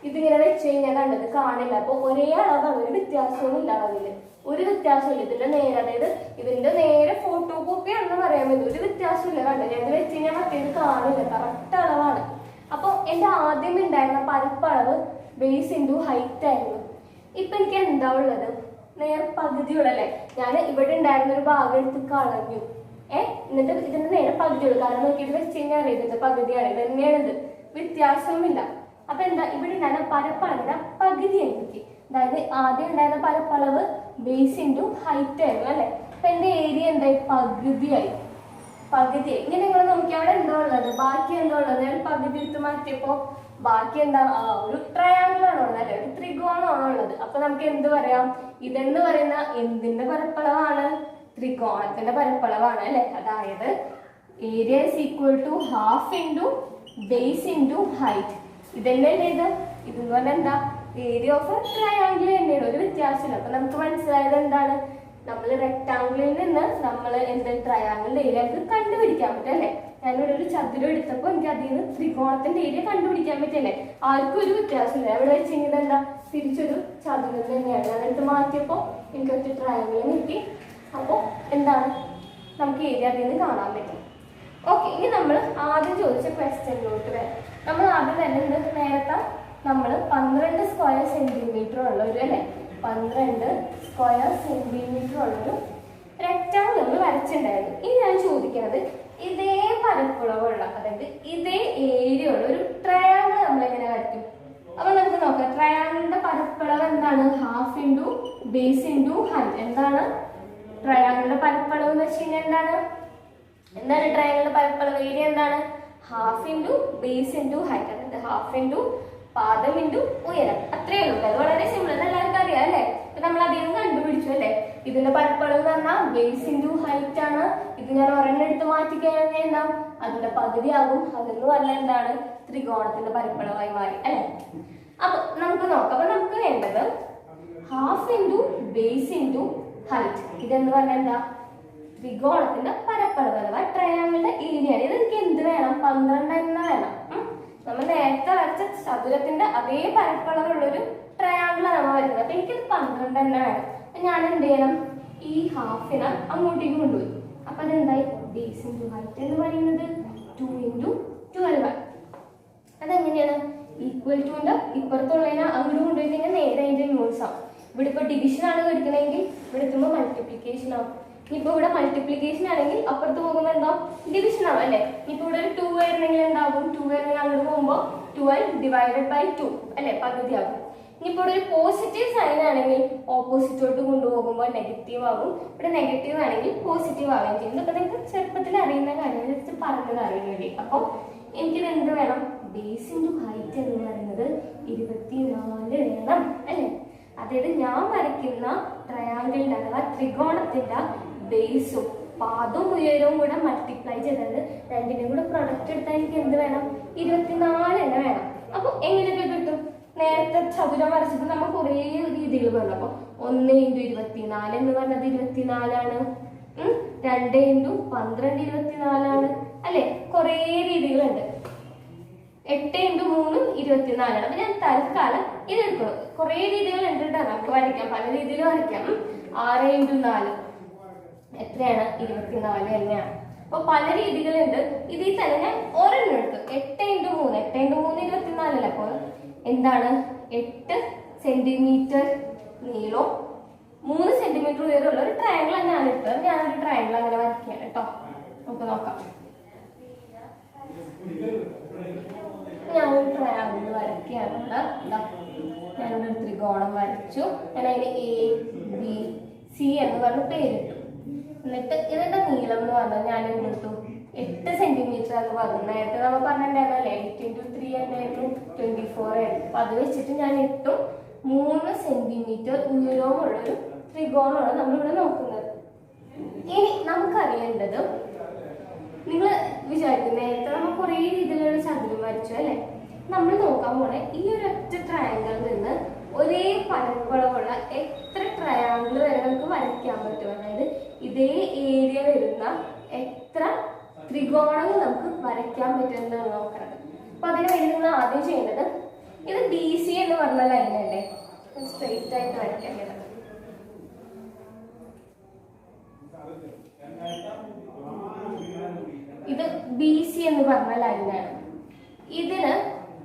ഇതിങ്ങനെ വെച്ച് കഴിഞ്ഞാൽ കണ്ടത് കാണില്ല. അപ്പൊ ഒരേ അളവാണ്, ഒരു വ്യത്യാസവും ഇല്ല അളവില്, ഒരു വ്യത്യാസമില്ല. ഇതിന്റെ നേരെ, അതായത് ഇതിന്റെ നേരെ ഫോട്ടോ കോപ്പി ആണെന്ന് പറയാൻ പറ്റും, ഒരു വ്യത്യാസമില്ല. കണ്ടത് ഞാൻ ഇത് വെച്ച് കഴിഞ്ഞാൽ മറ്റേത് കാണില്ല, കറക്റ്റ് അളവാണ്. അപ്പൊ എന്റെ ആദ്യം ഉണ്ടായിരുന്ന പരപ്പളവ് ബേസ് ഇൻറ്റു ഹൈറ്റ് ആയിരുന്നു. ഇപ്പൊ എനിക്ക് എന്താ ഉള്ളത്? നേരെ പകുതിയുള്ളല്ലേ. ഞാൻ ഇവിടെ ഉണ്ടായിരുന്ന ഒരു ഭാഗം എടുത്ത് കളഞ്ഞു, എന്നിട്ട് ഇതിന്റെ നേരെ പകുതിയുള്ളൂ. കാരണം നോക്കിയിട്ട് വെച്ച് കഴിഞ്ഞാൽ അറിയാം ഇതിന്റെ പകുതിയാണ്, ഇത് തന്നെയാണിത്, വ്യത്യാസവുമില്ല. അപ്പൊ എന്താ ഇവിടെ ഉണ്ടായിരുന്ന പരപ്പളവിന്റെ പകുതി എനിക്ക്, അതായത് ആദ്യം ഉണ്ടായിരുന്ന പരപ്പളവ് ബേസ് ഇൻറ്റു ഹൈറ്റ് ആയിരുന്നു അല്ലെ. അപ്പൊ എന്റെ ഏരിയ എന്തായി? പകുതിയായി. ഇങ്ങനെ നിങ്ങൾ നോക്കി അവിടെ എന്താ ഉള്ളത്? ബാക്കി എന്താ ഉള്ളത്? ഞാൻ പകുതി എടുത്ത് മാറ്റിയപ്പോ ബാക്കി എന്താ? ഒരു ട്രയാങ്കിൾ ആണോ ഉള്ളത് അല്ലെ, ഒരു ത്രികോണമാണോ ഉള്ളത്. അപ്പൊ നമുക്ക് എന്ത് പറയാം? ഇതെന്ന് പറയുന്ന എന്തിന്റെ പരപ്പളവാണ്? ത്രികോണത്തിന്റെ പരപ്പളവാണ് അല്ലെ. അതായത് area is equal to half into base into height. ഇതന്നെ ഇതെന്ന് പറഞ്ഞാൽ എന്താ? ഏരിയ ഓഫ് എ ട്രയാങ്കിൾ തന്നെയാണ്, ഒരു വ്യത്യാസമില്ല. അപ്പൊ നമുക്ക് മനസ്സിലായത് എന്താണ്? നമ്മൾ റെക്ടാങ്കിളിൽ നിന്ന് നമ്മൾ എന്ത് ട്രയാങ്കിളിന്റെ ഏരിയ നമുക്ക് കണ്ടുപിടിക്കാൻ പറ്റും അല്ലെ. ഞാനിവിടെ ഒരു ചതുരം എടുത്തപ്പോൾ എനിക്ക് അതിൽ നിന്ന് ത്രികോണത്തിന്റെ ഏരിയ കണ്ടുപിടിക്കാൻ പറ്റല്ലേ. ആർക്കും ഒരു വ്യത്യാസമില്ല. എവിടെ വെച്ചെങ്കിൽ എന്താ തിരിച്ചൊരു ചതുരം തന്നെയാണ്. ഞാനെടുത്ത് മാറ്റിയപ്പോ എനിക്ക് ഒരു ട്രയാങ്കിൾ കിട്ടി. അപ്പോ എന്താണ് നമുക്ക് ഏരിയ അതിൽ നിന്ന് കാണാൻ പറ്റും. ഓക്കെ, ഇനി നമ്മൾ ആദ്യം ചോദിച്ച ക്വസ്റ്റ്യനിലോട്ട് വരാം. നമ്മൾ ആദ്യം തന്നെ നേരത്തെ നമ്മൾ 12 സ്ക്വയർ സെന്റിമീറ്റർ ഉള്ള ഒരു അല്ലെ, 12 സ്ക്വയർ സെന്റിമീറ്റർ ഉള്ളൊരു റെക്ടാങ്കിൾ നമ്മൾ വരച്ചിട്ടുണ്ടായിരുന്നു. ഇനി ഞാൻ ചോദിക്കുന്നത് ഇതേ പരപ്പളവുള്ള, അതായത് ഇതേ ഏരിയ ഉള്ള ഒരു ട്രയാങ്കിൾ നമ്മൾ എങ്ങനെ വരയ്ക്കും? അപ്പൊ നമുക്ക് നോക്കാം. ട്രയാങ്കിളിന്റെ പരപ്പളവ് എന്താണ്? Half into base into height. എന്താണ് ട്രയാങ്കിളിന്റെ പരപ്പളവ് എന്ന് വെച്ച് കഴിഞ്ഞാൽ എന്താണ് ട്രയാങ്കിളിന്റെ പരപ്പളവ്? ഏരിയ എന്താണ്? Half into base into height. അതായത് ഹാഫ് ഇൻറ്റു പാദം ഇൻറ്റു ഉയരം. അത്രയേ ഉള്ളൂ. അത് വളരെ സിമ്പിൾ, അത് എല്ലാവർക്കും അറിയാം അല്ലെ. നമ്മൾ അതിൽ നിന്ന് കണ്ടുപിടിച്ചു അല്ലെ. ഇതിന്റെ പരപ്പളവ് എന്ന് പറഞ്ഞാൽ ബേസ് ഇൻറ്റു ഹൈറ്റ് ആണ്. ഇത് ഞാൻ ഒരെണ്ണം എടുത്ത് മാറ്റി കഴിഞ്ഞാൽ എന്താ? അതിന്റെ പകുതി ആകും. അതെന്ന് പറഞ്ഞാൽ എന്താണ്? ത്രികോണത്തിന്റെ പരപ്പളവായി മാറി അല്ലെ. അപ്പൊ നമുക്ക് നോക്കാം. അപ്പൊ നമുക്ക് വേണ്ടത് half into base into height. ഇതെന്ന് പറഞ്ഞാൽ എന്താ? ത്രികോണത്തിന്റെ പരപ്പളവ് അഥവാ ട്രയാങ്കിളിന്റെ ഏരിയ. ഇത് എനിക്ക് എന്ത് വേണം? 12 തന്നെ വേണം. നമ്മൾ നേരത്തെ വരച്ച ചതുരത്തിന്റെ അതേ പരപ്പളവുള്ളൊരു ട്രയാങ്കിളാണ് നമ്മൾ വരുന്നത്. അപ്പൊ എനിക്കത് 12 തന്നെ വേണം. അപ്പൊ ഞാൻ എന്ത് ചെയ്യണം? ഈ ഹാഫിനെ അങ്ങോട്ടേക്ക് കൊണ്ടുപോയി. അപ്പൊ അതെന്തായി? ബേസ് ഇൻറ്റു ഹൈറ്റ് എന്ന് പറയുന്നത് 2 ഇൻറ്റു 12. അതെങ്ങനെയാണ്? ഈക്വൽ ടുന്റെ ഇപ്പുറത്തുള്ളതിനെ അങ്ങോട്ട് കൊണ്ടുപോയി കഴിഞ്ഞാൽ നേരെ അതിന്റെ യൂണിറ്റ്സ് ആവും. ഇവിടെ ഇപ്പൊ ഡിവിഷൻ ആണ് എടുക്കണമെങ്കിൽ ഇവിടെ എത്തുമ്പോൾ മൾട്ടിപ്ലിക്കേഷൻ ആവും. ഇനിയിപ്പോ ഇവിടെ മൾട്ടിപ്ലിക്കേഷൻ ആണെങ്കിൽ അപ്പുറത്ത് പോകുമ്പോൾ എന്താ? ഡിവിഷൻ ആവും അല്ലെ. ഇപ്പൊ ഇവിടെ ഒരു 2 വരുന്നെങ്കിൽ എന്താകും? 2 വരുന്നെങ്കിൽ അങ്ങോട്ട് പോകുമ്പോൾ 12 ഡിവൈഡഡ് ബൈ 2 അല്ലെ, പകുതി ആകും. ഇനിയിപ്പോൾ ഇവിടെ ഒരു പോസിറ്റീവ് സൈൻ ആണെങ്കിൽ ഓപ്പോസിറ്റോട്ട് കൊണ്ടുപോകുമ്പോൾ നെഗറ്റീവ് ആകും. ഇവിടെ നെഗറ്റീവ് ആണെങ്കിൽ പോസിറ്റീവ് ആവുകയും ചെയ്യും. ഇതൊക്കെ നിങ്ങൾക്ക് ചെറുപ്പത്തിൽ അറിയുന്ന കാര്യങ്ങൾ ജസ്റ്റ് പറഞ്ഞത് അറിയുന്നില്ലേ. അപ്പോൾ എനിക്കിത് എന്ത് വേണം? ബേസ് ഇൻറ്റു ഹൈറ്റ് എന്ന് പറയുന്നത് 24 വേണം അല്ലെ. അതായത് ഞാൻ വരയ്ക്കുന്ന ട്രയാങ്കിളിന്റെ അഥവാ ത്രികോണത്തിന്റെ ബേസും പാദവും ഉയരവും കൂടെ മൾട്ടിപ്ലൈ ചെയ്തത് രണ്ടിനും കൂടെ പ്രൊഡക്റ്റ് എടുത്താൽ എനിക്ക് എന്ത് വേണം? 24 തന്നെ വേണം. അപ്പൊ എങ്ങനെയൊക്കെ കിട്ടും? നേരത്തെ ചതുരം വരച്ചത് നമ്മൾ കുറേ രീതിയിൽ പറഞ്ഞു. അപ്പൊ 1 × 24 എന്ന് പറഞ്ഞത് 24ആണ്. 2 × 12 24ആണ് അല്ലെ? കുറേ രീതികളുണ്ട്. 8 × 3 24ആണ്. അപ്പൊ ഞാൻ തൽക്കാലം ഇത് എടുക്കും. കുറേ രീതികളുണ്ട് കേട്ടോ, നമുക്ക് വരയ്ക്കാം, പല രീതിയിൽ വരയ്ക്കാം. 6 × 4 എത്രയാണ്? 24 തന്നെയാണ്. അപ്പൊ പല രീതികളുണ്ട്. ഇതിൽ തന്നെ ഞാൻ ഒരെണ്ണം എടുത്തു. 8 × 3 24 അല്ല. അപ്പോൾ എന്താണ്? 8 സെന്റിമീറ്റർ നീളവും 3 സെന്റിമീറ്റർ ഉയരമുള്ള ഒരു ട്രയാങ്കിൾ ഞാൻ എടുത്തത്. ഞാനൊരു ട്രയാങ്കിൾ അങ്ങനെ വരയ്ക്കുകയാണ് കേട്ടോ. നമുക്ക് നോക്കാം. ഞാനൊരു ട്രയാങ്കിൾ വരയ്ക്കുകയാണ്. ഞാനൊരു ത്രികോണം വരച്ചു. ഞാൻ അതിന് ABC എന്ന് പറഞ്ഞ പേരിട്ടു. എന്നിട്ട് ഇതിന്റെ നീളം എന്ന് പറഞ്ഞാൽ ഞാൻ എന്തെടുത്തു? 8 സെന്റിമീറ്റർ എന്ന് പറഞ്ഞു. നേരത്തെ നമ്മൾ പറഞ്ഞിട്ടുണ്ടായിരുന്നല്ലേ 8 × 3 എന്നായിരുന്നു 24 ആയിരുന്നു. അപ്പൊ അത് വെച്ചിട്ട് ഞാൻ ഇട്ടു 3 സെന്റിമീറ്റർ ഉയരവുമുള്ളൊരു ത്രികോണമാണ് നമ്മളിവിടെ നോക്കുന്നത്. ഇനി നമുക്കറിയേണ്ടത്, നിങ്ങൾ വിചാരിക്കും നേരത്തെ നമ്മൾ കുറേ രീതിയിലുള്ള ചതുരം വരച്ചു അല്ലെ? നമ്മൾ നോക്കാൻ പോണേ ഈ ഒരൊറ്റ ട്രയാങ്കിളിൽ നിന്ന് ഒരേ പരപ്പളവുള്ള എത്ര ട്രയാങ്കിൾ വരെ നമുക്ക് വരയ്ക്കാൻ പറ്റും? അതായത് ഇതേ ഏരിയ വരുന്ന എത്ര ത്രികോണങ്ങൾ നമുക്ക് വരയ്ക്കാൻ പറ്റുമെന്നാണ് നോക്കുന്നത്. അപ്പൊ അതിന് വേണ്ടി നിങ്ങൾ ആദ്യം ചെയ്യേണ്ടത്, ഇത് BC എന്ന് പറഞ്ഞ ലൈനല്ലേ, സ്ട്രെയിറ്റ് ആയിട്ട് വരയ്ക്കേണ്ടത്. ഇത് BC എന്ന് പറഞ്ഞ ലൈനാണ്. ഇതിന്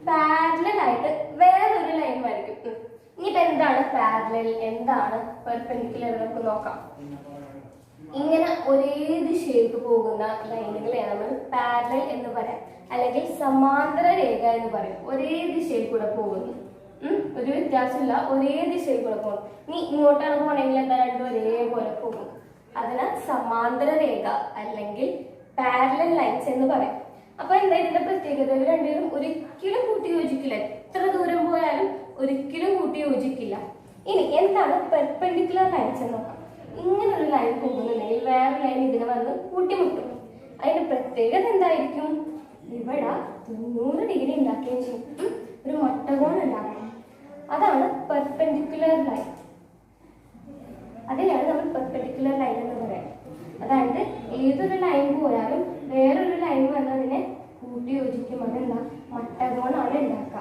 പാരലൽ ആയിട്ട് വേറൊരു ലൈൻ വരയ്ക്കും. ഇനിയിപ്പോ എന്താണ് പാരലൽ, എന്താണ് പെർപെൻഡിക്കുലർ നമുക്ക് നോക്കാം. ഇങ്ങനെ ഒരേ ദിശയിലേക്ക് പോകുന്ന ലൈനുകളെ നമ്മൾ പാരലൽ എന്ന് പറയാം, അല്ലെങ്കിൽ സമാന്തര രേഖ എന്ന് പറയും. ഒരേ ദിശയിൽ കൂടെ പോകുന്നു, ഒരു വ്യത്യാസമില്ല, ഒരേ ദിശയിൽ കൂടെ പോകും. ഇനി ഇങ്ങോട്ടാണ് പോകണമെങ്കിൽ എന്താ? രണ്ടും ഒരേപോലെ പോകും. അതിന് സമാന്തര രേഖ അല്ലെങ്കിൽ പാരലൽ ലൈൻസ് എന്ന് പറയാം. അപ്പൊ എന്താ ഇതിന്റെ പ്രത്യേകത? ഇവർ രണ്ടുപേരും ഒരിക്കലും കൂട്ടി യോജിക്കില്ല. എത്ര ദൂരം പോയാലും ഒരിക്കലും കൂട്ടി യോജിക്കില്ല. ഇനി എന്താണ് പെർപെൻഡിക്കുലർ ലൈൻസ് എന്ന് നോക്കാം. ഇങ്ങനൊരു ലൈൻ പോകുന്നുണ്ടെങ്കിൽ വേറെ ലൈൻ ഇതിനെ വന്ന് കൂട്ടിമുട്ടും. അതിന്റെ പ്രത്യേകത എന്തായിരിക്കും? ഇവിടെ 90 ഡിഗ്രി ഉണ്ടാക്കിയതിനു ശേഷം ഒരു മട്ടകോൺ ഉണ്ടാക്കണം. അതാണ് പെർപെൻഡിക്കുലർ ലൈൻ. അതിനാണ് നമ്മൾ പെർപെൻഡിക്കുലർ ലൈൻ എന്ന് പറയുന്നത്. അതായത് ഏതൊരു ലൈൻ പോയാലും വേറൊരു ലൈൻ വന്ന് അതിനെ കൂട്ടി യോജിക്കും. അതെന്താ? മട്ടകോണാണ് ഉണ്ടാക്കുക.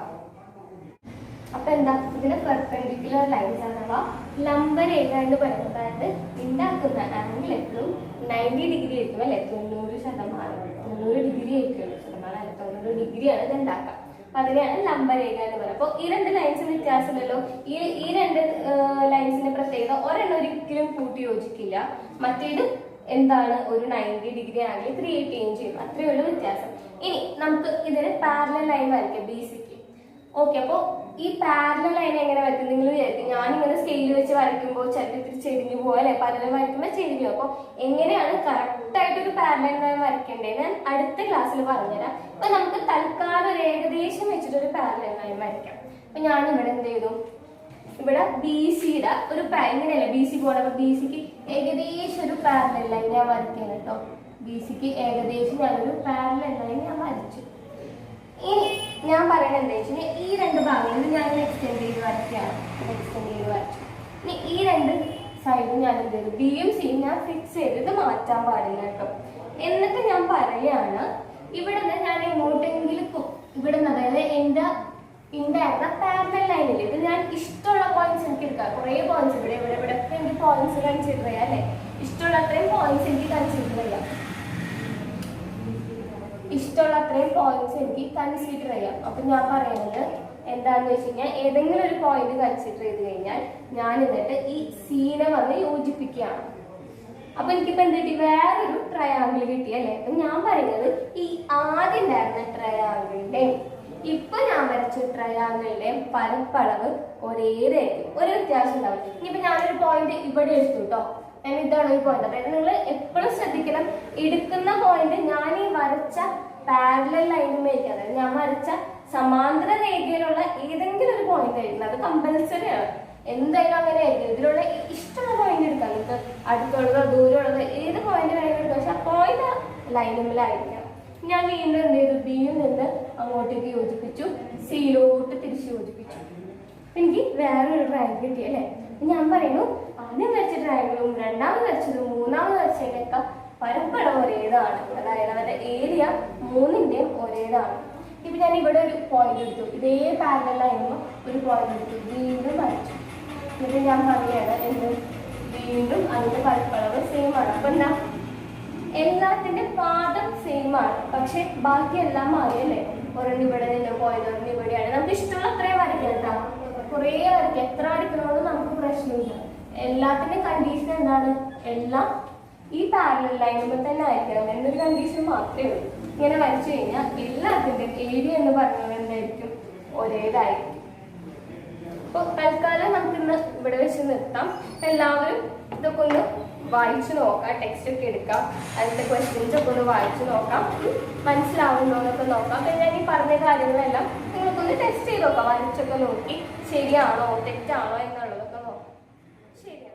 അപ്പൊ എന്താ? ഇതിന് പെർപെൻഡിക്കുലർ ലൈൻസ് അഥവാ ലംബരേഖ എന്ന് പറയുന്നത്. അതായത് ഉണ്ടാക്കുന്ന ആംഗിൾ എപ്പോഴും 90 ഡിഗ്രി ആയിരിക്കും അല്ലെ? 90 ഡിഗ്രി ആയിരിക്കും. 90 ഡിഗ്രിയാണ് ഇത് ഉണ്ടാക്കുക. അപ്പൊ അതിനെയാണ് ലംബരേഖ എന്ന് പറയുന്നത്. അപ്പൊ ഈ രണ്ട് ലൈൻസിന് വ്യത്യാസമല്ലോ. ഈ രണ്ട് ലൈൻസിന്റെ പ്രത്യേകത, ഒരെണ്ണം ഒരിക്കലും കൂട്ടി യോജിക്കില്ല, മറ്റേത് എന്താണ്? ഒരു 90 ഡിഗ്രി ആംഗിൾ ക്രിയേറ്റ് ചെയ്യുകയും ചെയ്യും. അത്രയുള്ള വ്യത്യാസം. ഇനി നമുക്ക് ഇതിന് പാരലൽ ലൈൻ വരയ്ക്കാം BCക്ക്. ഓക്കെ, അപ്പോൾ ഈ പാരലൽ ലൈൻ എങ്ങനെ വരയ്ക്കും? നിങ്ങൾ വിചാരിക്കും ഞാനിങ്ങനെ സ്കെയിൽ വെച്ച് വരയ്ക്കുമ്പോൾ ചിലപ്പോൾ ഇത്തിരി ചെരിഞ്ഞു പോകാം അല്ലെ? പലരും വരയ്ക്കുമ്പോൾ ചെരിഞ്ഞു. അപ്പോൾ എങ്ങനെയാണ് കറക്റ്റ് ആയിട്ട് ഒരു പാരലൽ ലൈൻ വരയ്ക്കേണ്ടത് ഞാൻ അടുത്ത ക്ലാസ്സിൽ പറഞ്ഞുതരാം. അപ്പൊ നമുക്ക് തൽക്കാലം ഒരു ഏകദേശം വെച്ചിട്ടൊരു പാരലൽ ലൈൻ വരയ്ക്കാം. അപ്പൊ ഞാനിവിടെ എന്ത് ചെയ്തു? ഇവിടെ BCയുടെ ഒരു ഇങ്ങനെയല്ല BC പോകണം. അപ്പൊ BCക്ക് ഏകദേശം ഒരു പാരലൽ ലൈൻ ഞാൻ വരയ്ക്കണം കേട്ടോ. BCക്ക് ഏകദേശം ഞാനൊരു പാരലൽ ലൈൻ ഞാൻ വരച്ചു. ഇനി ഞാൻ പറയുന്നത് എന്താ വെച്ചാൽ ഈ രണ്ട് ഭാഗങ്ങളിൽ ഞാൻ എക്സ്റ്റെൻഡ് ചെയ്ത് വരയ്ക്കുകയാണ്. എക്സ്റ്റെൻഡ് ചെയ്ത് വരച്ചു. ഇനി ഈ രണ്ട് സൈഡും ഞാൻ എന്ത് ചെയ്തു? Bയും Cയും ഞാൻ ഫിക്സ് ചെയ്ത് മാറ്റാൻ പാടില്ല കേട്ടോ. എന്നിട്ട് ഞാൻ പറയാണ്, ഇവിടെ നിന്ന് ഞാൻ എങ്ങോട്ടെങ്കിലും ഇവിടെ നിന്ന്, അതായത് എൻ്റെ ഉണ്ടായിരുന്ന പാരലൽ ലൈനിൽ ഇത് ഞാൻ ഇഷ്ടമുള്ള പോയിന്റ്സ് എനിക്ക് എടുക്കാം. കുറേ പോയിന്റ്സ് ഇവിടെ ഇവിടെ ഇവിടെ ഒക്കെ എനിക്ക് പോയിന്റ്സ് കൺസിഡർ ചെയ്യാം അല്ലെ? ഇഷ്ടമുള്ള അത്രയും പോയിന്റ്സ് എനിക്ക് കൺസിഡർ ചെയ്യാം. ഇഷ്ടമുള്ള അത്രയും പോയിന്റ്സ് എനിക്ക് കൺസിഡർ ചെയ്യാം. അപ്പൊ ഞാൻ പറയുന്നത് എന്താണെന്ന് വെച്ച് കഴിഞ്ഞാൽ, ഏതെങ്കിലും ഒരു പോയിന്റ് കൺസിഡർ ചെയ്ത് കഴിഞ്ഞാൽ ഞാൻ എന്നിട്ട് ഈ സീനെ വന്ന് യോജിപ്പിക്കുകയാണ്. അപ്പൊ എനിക്കിപ്പോ എന്ത് കിട്ടി? വേറൊരു ട്രയാങ്കിൾ കിട്ടി അല്ലെ? അപ്പൊ ഞാൻ പറയുന്നത് ഈ ആദ്യം ഉണ്ടായിരുന്ന ട്രയാങ്കിളിന്റെയും ഇപ്പൊ ഞാൻ വരച്ച ട്രയാങ്കിളിന്റെയും പരപ്പളവ് ഒരേതായിരിക്കും, ഒരു വ്യത്യാസം ഉണ്ടാവും. ഇനിയിപ്പോ ഞാനൊരു പോയിന്റ് ഇവിടെ എടുത്തു കേട്ടോ. ഇതാണ് ഒരു പോയിന്റ്. അതായത് നിങ്ങൾ എപ്പോഴും ശ്രദ്ധിക്കണം, എടുക്കുന്ന പോയിന്റ് ഞാൻ ഈ വരച്ച പാരലൽ ലൈനുമേക്ക്, അതായത് ഞാൻ വരച്ച സമാന്തര രേഖയിലുള്ള ഏതെങ്കിലും ഒരു പോയിന്റ് ആയിരുന്നു. അത് കമ്പൽസറി ആണ്. എന്തായാലും അങ്ങനെ ആയിരിക്കും. ഇതിലുള്ള ഇഷ്ടമുള്ള പോയിന്റ് എടുക്കാം. നിങ്ങൾക്ക് അടുത്തുള്ളതോ ദൂരമുള്ളതോ ഏത് പോയിന്റ് വേണമെങ്കിലും എടുക്കാം. പക്ഷെ ആ പോയിന്റ് ലൈനുമ്പിലായിരിക്കണം. ഞാൻ വീണ്ടും എന്ത് ചെയ്തു, ബിയിൽ നിന്ന് അങ്ങോട്ടേക്ക് യോജിപ്പിച്ചു, സിയിലോട്ട് തിരിച്ച് യോജിപ്പിച്ചു. എനിക്ക് വേറൊരു ട്രയാങ്കിൾ കിട്ടി അല്ലേ. ഞാൻ പറയുന്നു ആദ്യം വരച്ച ട്രയാങ്കിളും രണ്ടാമത് വരച്ചതും മൂന്നാമത് വരച്ചതിനൊക്കെ പരപ്പളവ് ഒരേതാണ്. അതായത് അവരുടെ ഏരിയ മൂന്നിൻ്റെയും ഒരേതാണ്. ഇപ്പം ഞാൻ ഇവിടെ ഒരു പോയിന്റ് എടുത്തു, ഇതേ പാരലായിരുന്നു ഒരു പോയിന്റ് എടുത്തു, വീണ്ടും വരച്ചു. എന്നിട്ട് ഞാൻ പറയുകയാണ് എന്ത്, വീണ്ടും അതിൻ്റെ പരപ്പളവ് സെയിം ആണ്. അപ്പം എന്താ, എല്ലാത്തിൻ്റെ പാദം സെയിം ആണ്, പക്ഷെ ബാക്കി എല്ലാം മാറിയല്ലേ. ഒരെണ്ണം ഇവിടെ നിന്ന് പോയത് ഒരെണ്ണം ഇവിടെയാണ്. നമുക്ക് ഇഷ്ടമുള്ള അത്രയും വരയ്ക്കാം കേട്ടോ, കുറേ വരയ്ക്കാം, എത്ര വരയ്ക്കണമെന്നും നമുക്ക് പ്രശ്നമില്ല. എല്ലാത്തിൻ്റെ കണ്ടീഷൻ എന്താണ്, എല്ലാം ഈ പാരലൽ ലൈനുമ്പോൾ തന്നെ ആയിരിക്കണം എന്നൊരു കണ്ടീഷൻ മാത്രമേ ഉള്ളൂ. ഇങ്ങനെ വരച്ചു കഴിഞ്ഞാൽ എല്ലാത്തിൻ്റെ ഏരിയ എന്ന് പറയുന്നത് എന്തായിരിക്കും, ഒരേതായിരിക്കും. അപ്പോൾ തൽക്കാലം നമുക്കിന്ന് ഇവിടെ വെച്ച് നിർത്താം. എല്ലാവരും ഇതൊക്കെ ഒന്ന് വായിച്ചു നോക്കാം, ടെക്സ്റ്റ് ഒക്കെ എടുക്കാം, അതിൻ്റെ ക്വസ്റ്റ്യൻസ് ഒക്കെ ഒന്ന് വായിച്ചു നോക്കാം, മനസ്സിലാവുന്നോ എന്നൊക്കെ നോക്കാം. അപ്പം ഞാൻ ഈ പറഞ്ഞ കാര്യങ്ങളെല്ലാം നിങ്ങൾക്കൊന്ന് ടെസ്റ്റ് ചെയ്ത് നോക്കാം, വരച്ചൊക്കെ നോക്കി ശരിയാണോ തെറ്റാണോ എന്നുള്ളതൊക്കെ നോക്കാം. ശരിയാണ്.